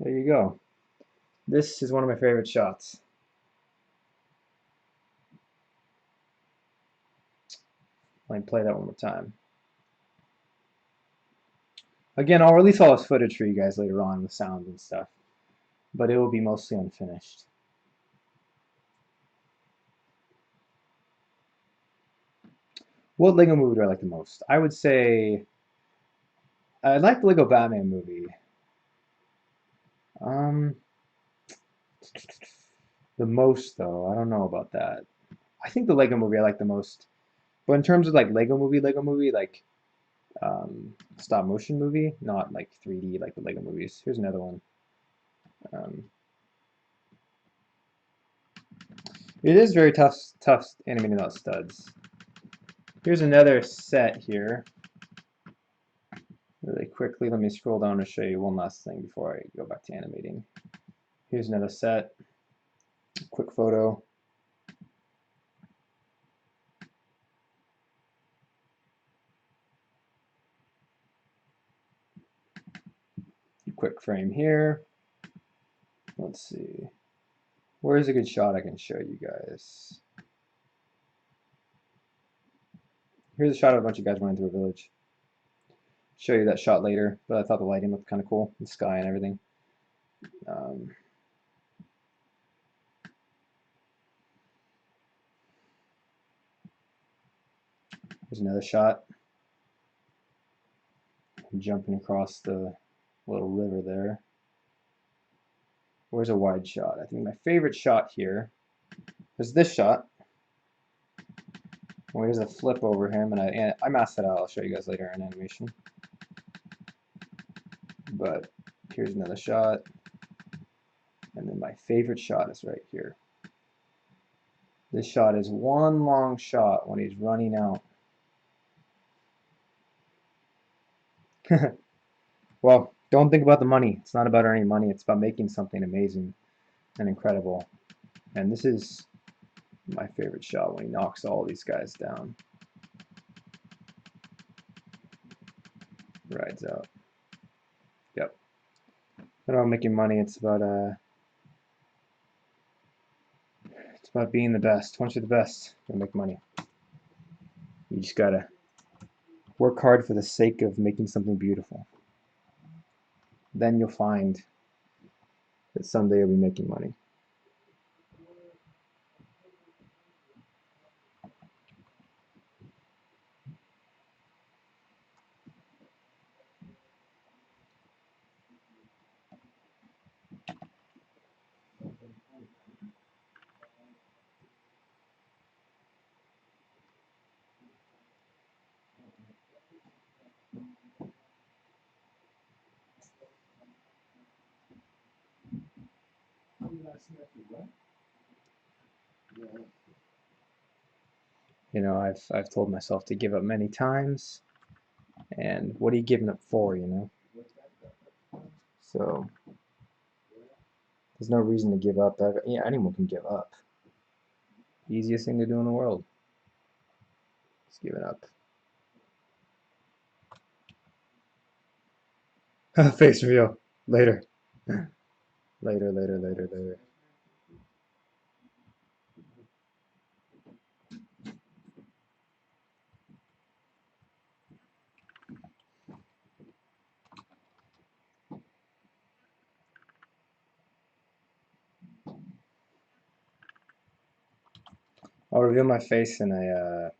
Speaker 1: There you go. This is one of my favorite shots. Let me play that one more time. Again, I'll release all this footage for you guys later on with sound and stuff, but it will be mostly unfinished. What Lego movie do I like the most? I would say I like the Lego Batman movie. The most though, I don't know about that. I think the Lego movie I like the most. But in terms of like Lego movie, like stop motion movie, not like 3D like the Lego movies. Here's another one. It is very tough animating without studs. Here's another set here. Really quickly, let me scroll down and show you one last thing before I go back to animating. Here's another set. Quick photo. Quick frame here. Let's see. Where's a good shot I can show you guys? Here's a shot of a bunch of guys running through a village. Show you that shot later, but I thought the lighting looked kind of cool, the sky and everything. Here's another shot. I'm jumping across the little river there. Where's a wide shot? I think my favorite shot here is this shot. Well, here's a flip over him, and I masked that out. I'll show you guys later in animation. But here's another shot, and then my favorite shot is right here. This shot is one long shot when he's running out. Well, don't think about the money. It's not about earning money. It's about making something amazing and incredible. And this is my favorite shot when he knocks all these guys down. Rides out. Yep. It's not about making money. It's about being the best. Once you're the best, you'll make money. You just gotta work hard for the sake of making something beautiful. Then you'll find that someday you'll be making money. You know, I've told myself to give up many times, and what are you giving up for, you know? So there's no reason to give up. Yeah, anyone can give up. Easiest thing to do in the world. Just give it up. Face reveal. Later. Later. I'll reveal my face in a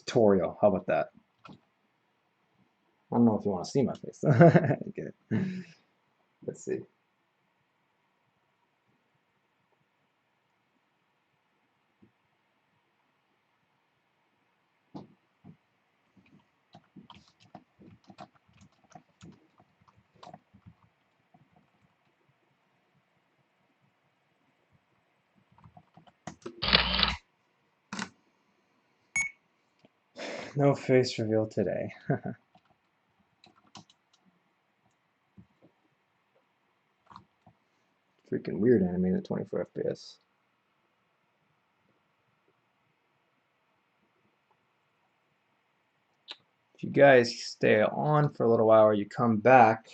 Speaker 1: tutorial. How about that? I don't know if you want to see my face. Get it. Let's see. No face reveal today. Freaking weird animated at 24 FPS. If you guys stay on for a little while or you come back,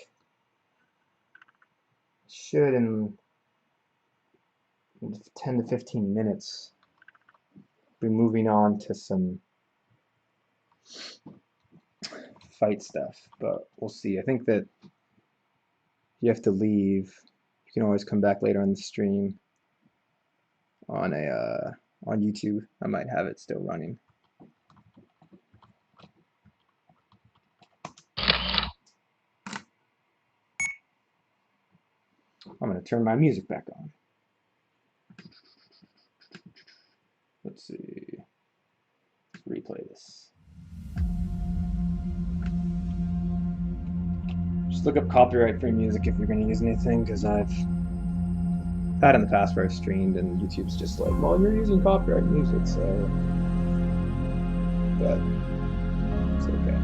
Speaker 1: should in 10 to 15 minutes be moving on to some fight stuff, but we'll see. I think that you have to leave. You can always come back later on the stream on YouTube. I might have it still running. I'm going to turn my music back on. Let's see. Let's replay this. Just look up copyright-free music if you're going to use anything, because I've had in the past where I've streamed and YouTube's just like, well, you're using copyright music, so. But it's okay.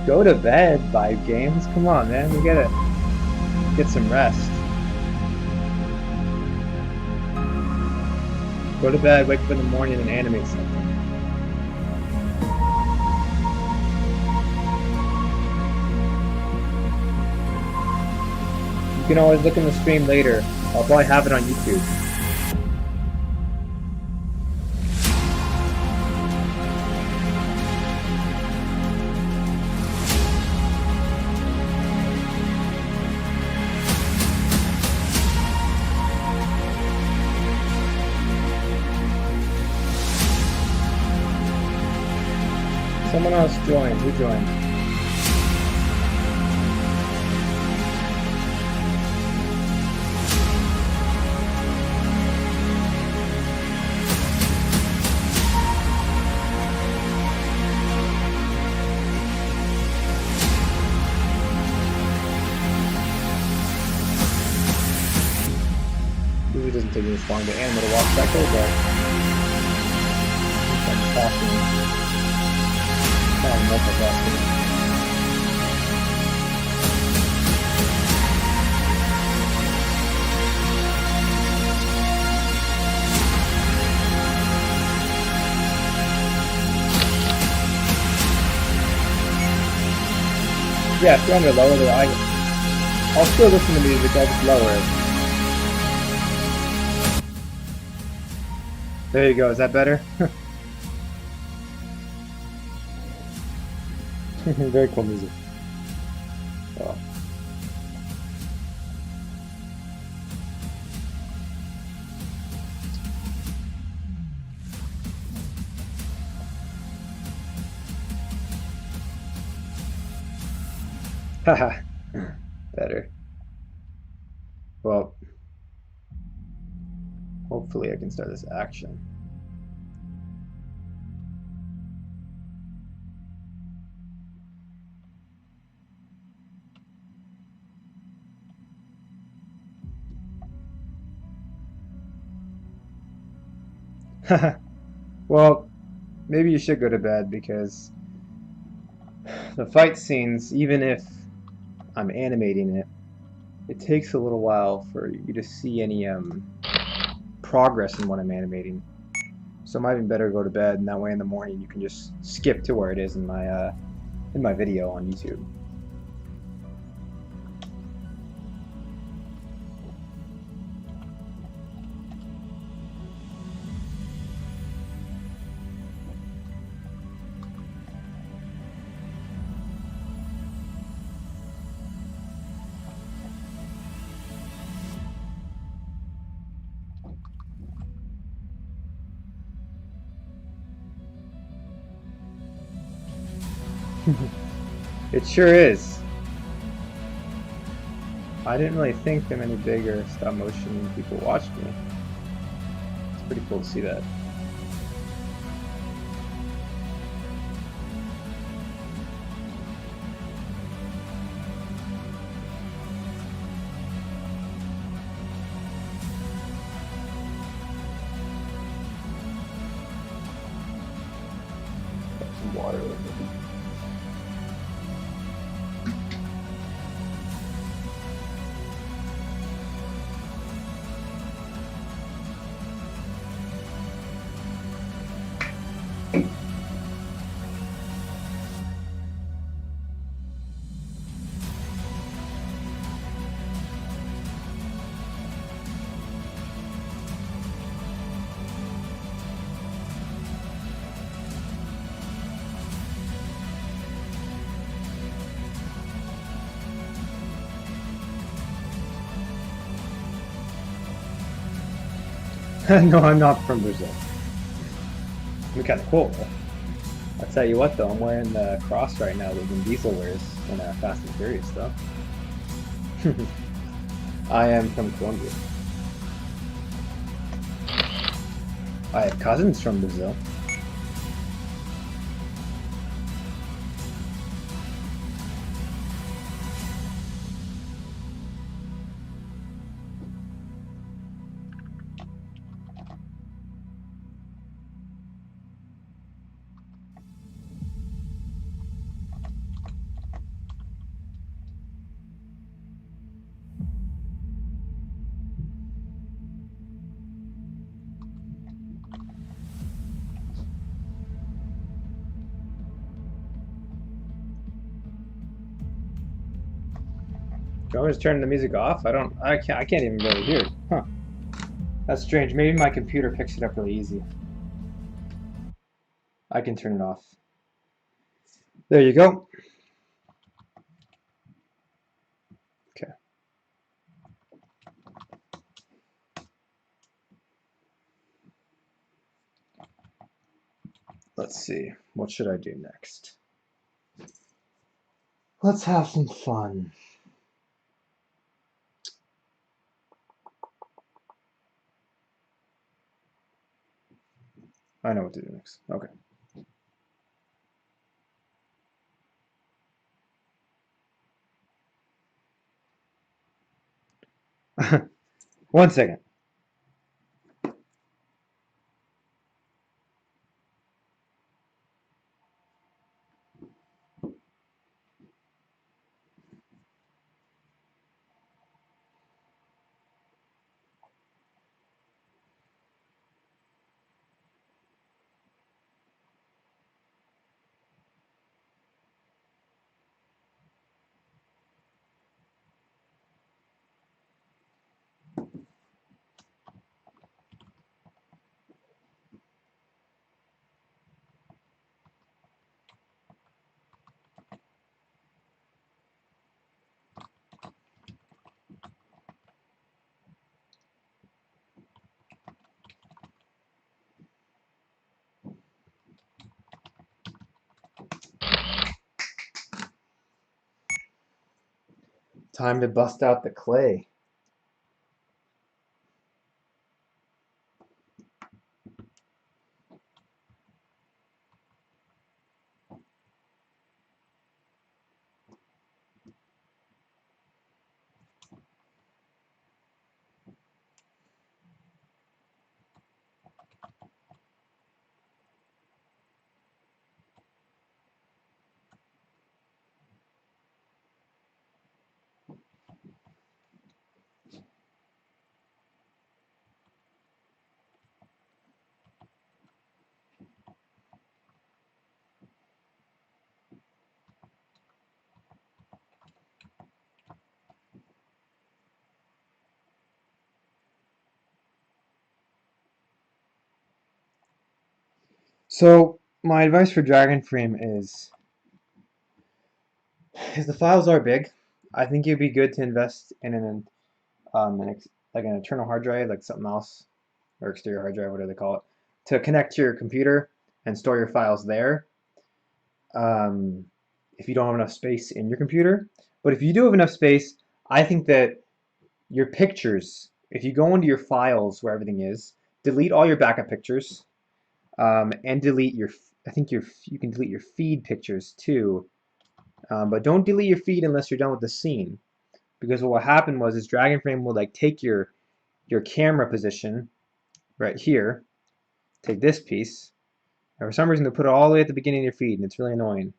Speaker 1: Go to bed, Vibe Games. Come on, man. We gotta get some rest. Go to bed, wake up in the morning, and animate something. You can always look in the stream later. I'll probably have it on YouTube. Someone else joined. Who joined? Usually doesn't take me this long to animate a walk cycle, but I'm talking. Yeah, if you want me to lower the I'll still listen to music, I'll just lower it. There you go, is that better? Very cool music. Oh. Haha. Better. Well, hopefully I can start this action. Well, maybe you should go to bed, because the fight scenes, even if I'm animating it, it takes a little while for you to see any progress in what I'm animating. So it might be better to go to bed, and that way in the morning you can just skip to where it is in my video on YouTube. It sure is. I didn't really think that many bigger stop motion people watched me. It's pretty cool to see that. Got some water with it. No, I'm not from Brazil. It'd be kind of cool, though. I'll tell you what, though, I'm wearing the cross right now that Vin Diesel wears in Fast and Furious, though. I am from Colombia. I have cousins from Brazil. Do you want me to turn the music off? I can't even really hear it. Huh. That's strange. Maybe my computer picks it up really easy. I can turn it off. There you go. Okay. Let's see. What should I do next? Let's have some fun. I know what to do next. Okay. One second. Time to bust out the clay. So my advice for Dragon Frame is if the files are big, I think it'd be good to invest in like an internal hard drive, like something else, or exterior hard drive, whatever they call it, to connect to your computer and store your files there. Um, if you don't have enough space in your computer. But if you do have enough space, I think that your pictures, if you go into your files where everything is, delete all your backup pictures, and delete your, I think you can delete your feed pictures too, but don't delete your feed unless you're done with the scene, because what will happen was is DragonFrame will like take your camera position right here, take this piece, and for some reason they'll put it all the way at the beginning of your feed, and it's really annoying.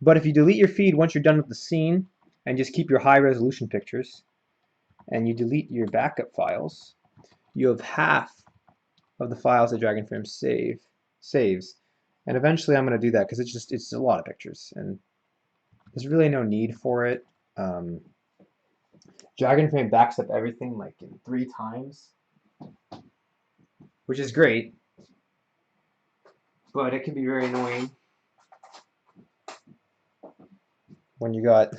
Speaker 1: But if you delete your feed once you're done with the scene and just keep your high resolution pictures, and you delete your backup files, you have half of the files that DragonFrame saves. And eventually I'm going to do that because it's a lot of pictures and there's really no need for it. DragonFrame backs up everything like in 3 times, which is great, but it can be very annoying when you got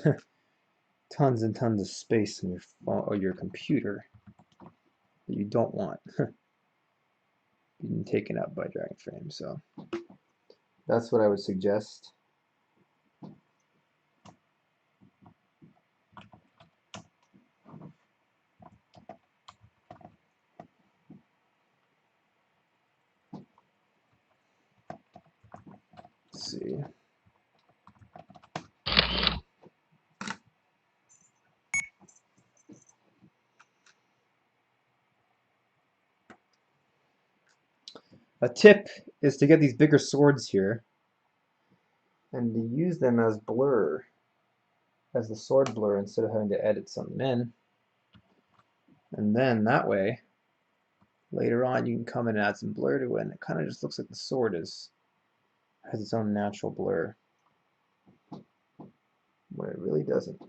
Speaker 1: tons and tons of space in your phone or your computer that you don't want being taken up by DragonFrame. So that's what I would suggest. Let's see. A tip is to get these bigger swords here and to use them as blur, as the sword blur, instead of having to edit something in. And then that way, later on, you can come in and add some blur to it, and it kind of just looks like the sword has its own natural blur, when it really doesn't.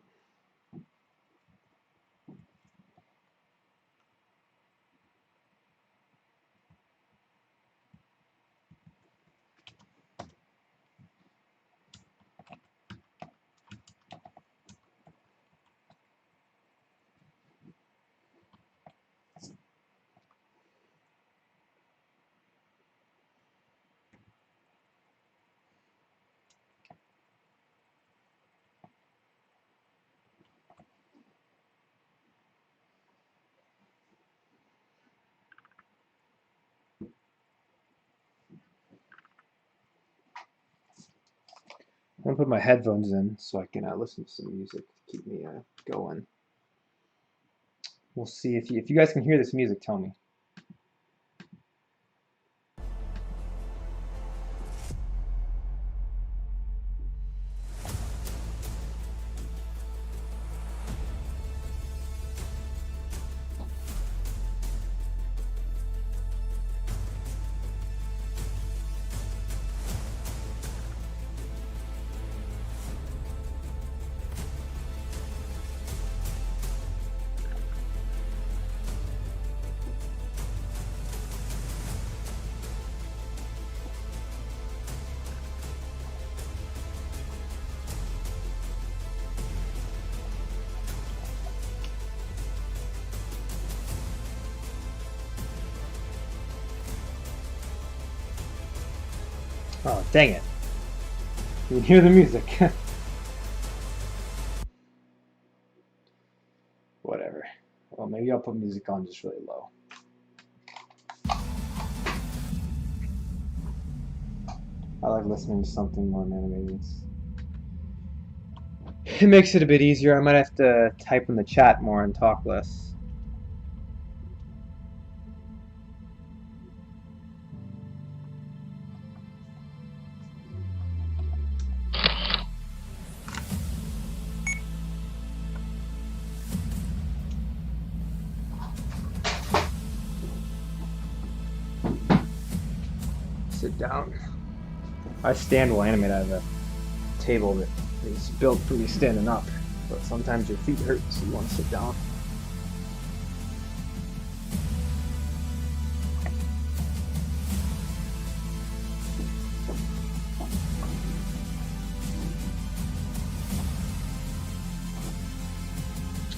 Speaker 1: I'm gonna put my headphones in so I can listen to some music to keep me going. We'll see if you guys can hear this music. Tell me. Oh, dang it. You can hear the music. Whatever. Well, maybe I'll put music on just really low. I like listening to something more animated. It makes it a bit easier. I might have to type in the chat more and talk less. Sit down. I stand will animate out of a table that is built for me standing up, but sometimes your feet hurt, so you want to sit down.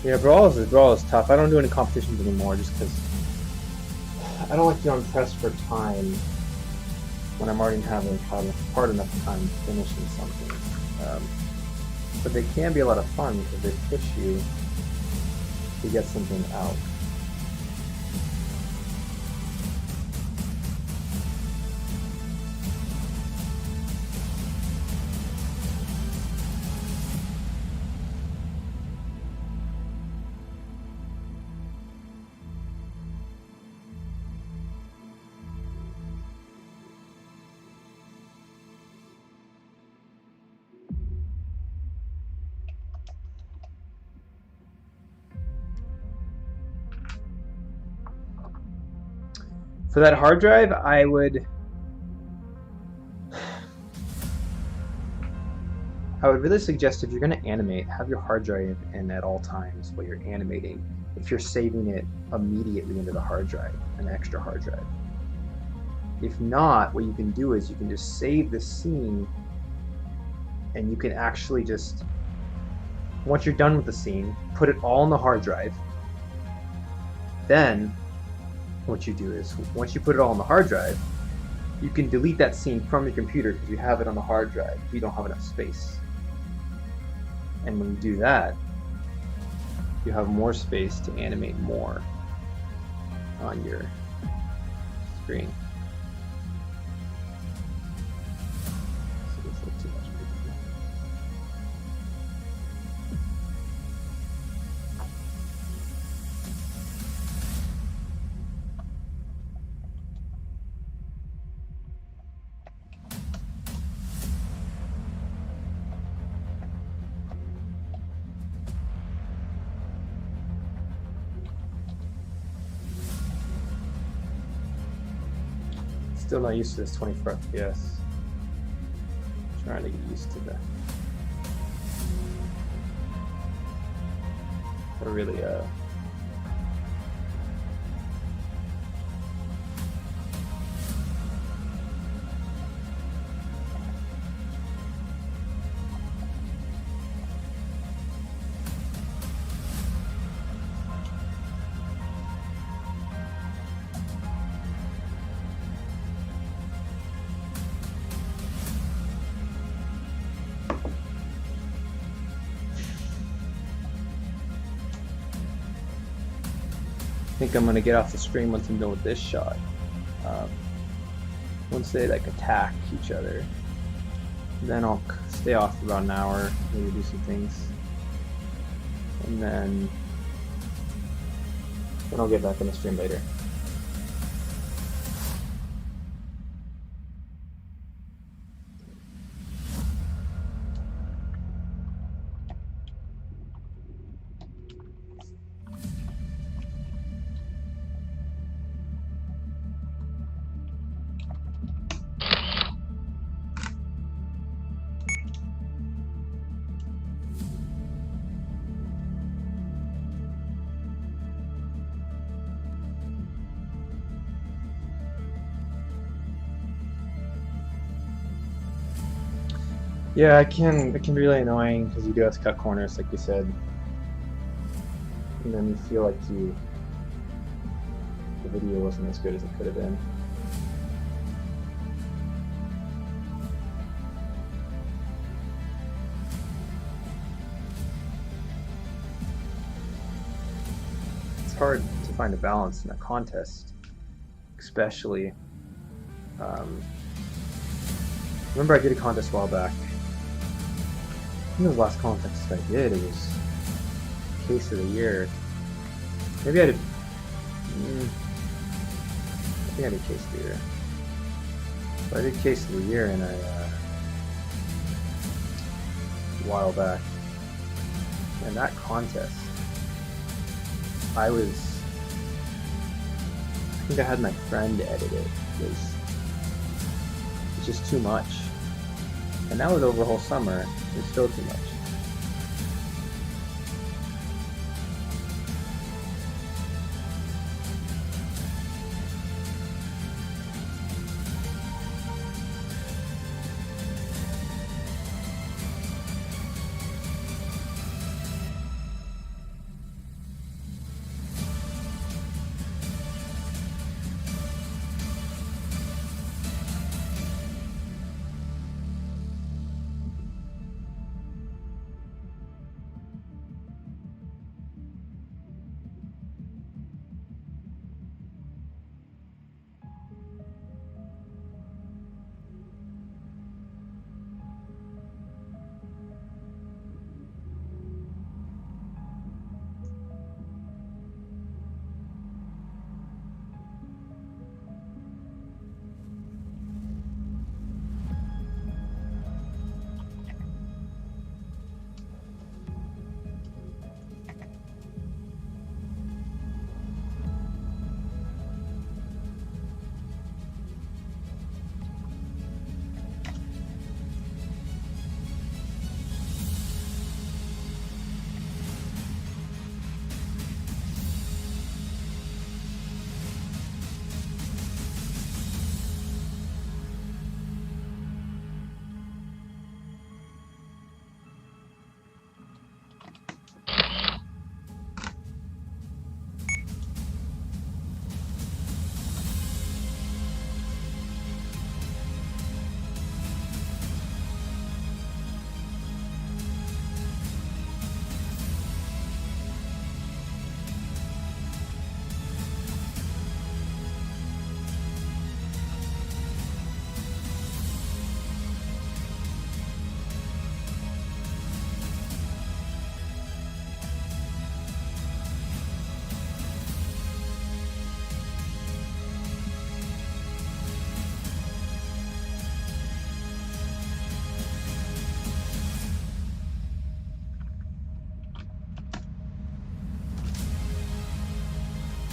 Speaker 1: Yeah, Brawl is tough. I don't do any competitions anymore just because I don't like to be on press for time when I'm already having hard enough time finishing something. but they can be a lot of fun because they push you to get something out. For that hard drive, I would really suggest if you're going to animate, have your hard drive in at all times while you're animating. If you're saving it immediately into the hard drive, an extra hard drive. If not, what you can do is you can just save the scene, and you can actually just, once you're done with the scene, put it all on the hard drive. Then what you do is, once you put it all on the hard drive, you can delete that scene from your computer because you have it on the hard drive if you don't have enough space. And when you do that, you have more space to animate more on your screen. So this looks too much. Still not used to this 24 FPS. Trying to get used to that. I really think I'm gonna get off the stream once I'm done with this shot. Once they like attack each other, then I'll stay off for about an hour, maybe do some things, and then I'll get back on the stream later. Yeah, it can be really annoying because you do have to cut corners, like you said, and then you feel like the video wasn't as good as it could have been. It's hard to find a balance in a contest, especially. Remember, I did a contest a while back. I think it was the last contest I did. It was Case of the Year. Maybe I did. I think I did Case of the Year. But I did Case of the Year in a while back. And that contest, I think I had my friend edit it. It's just too much. And that was over a whole summer. It's still too much.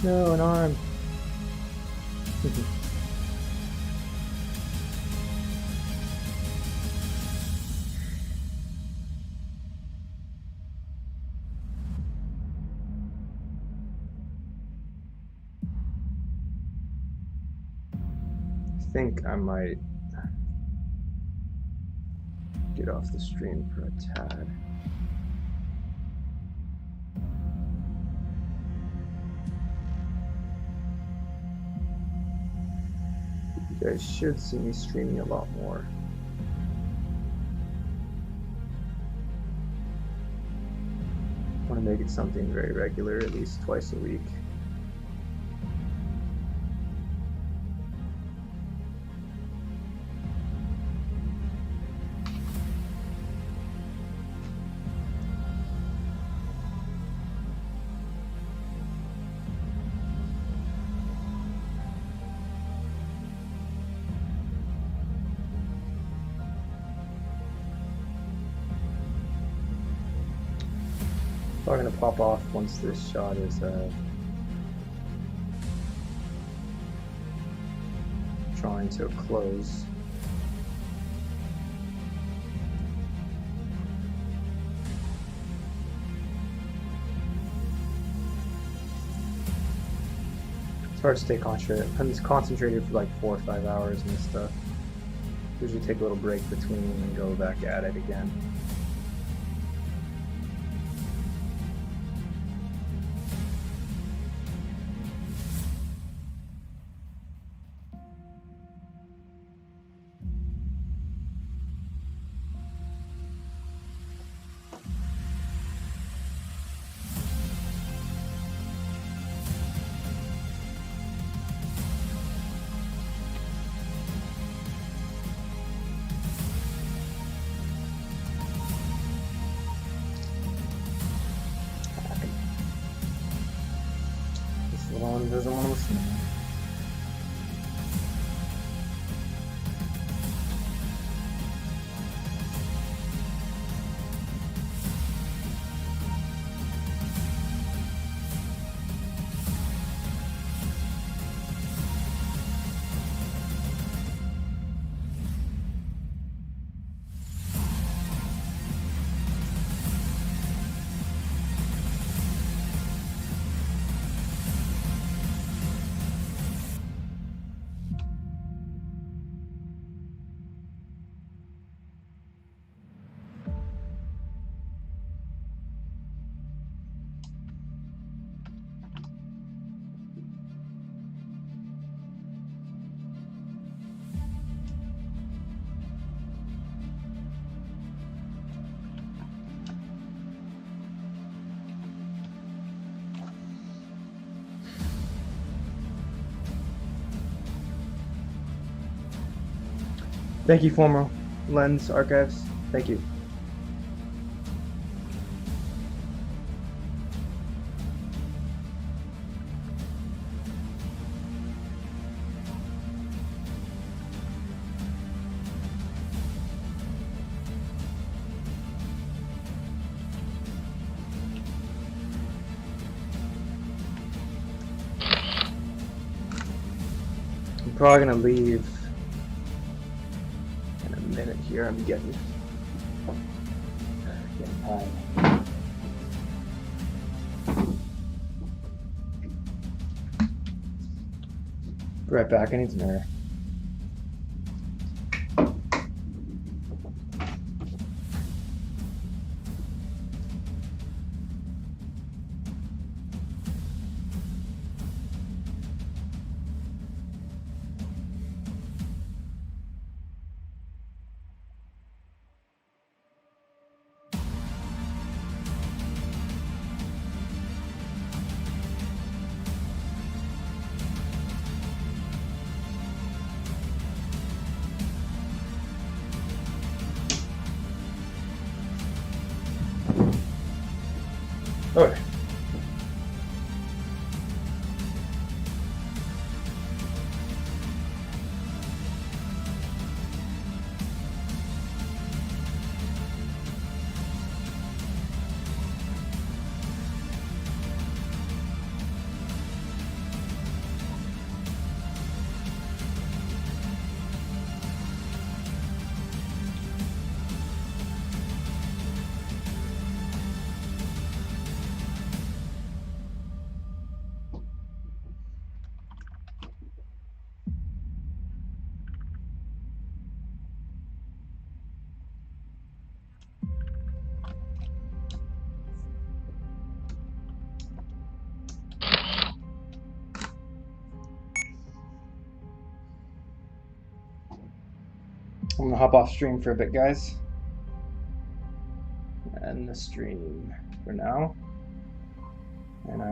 Speaker 1: No, an arm. I think I might get off the stream for a tad. You guys should see me streaming a lot more. I want to make it something very regular, at least twice a week. Probably gonna pop off once this shot is drawing to a close. It's hard to stay concentrated. I'm concentrated for like 4 or 5 hours and stuff. Usually take a little break between and go back at it again. Doesn't want to listen. Thank you, former Lens Archives. Thank you. I'm probably gonna leave in a minute here. I'm getting high. Be right back. I need some air. Okay. I'm gonna hop off stream for a bit, guys. End the stream for now. And I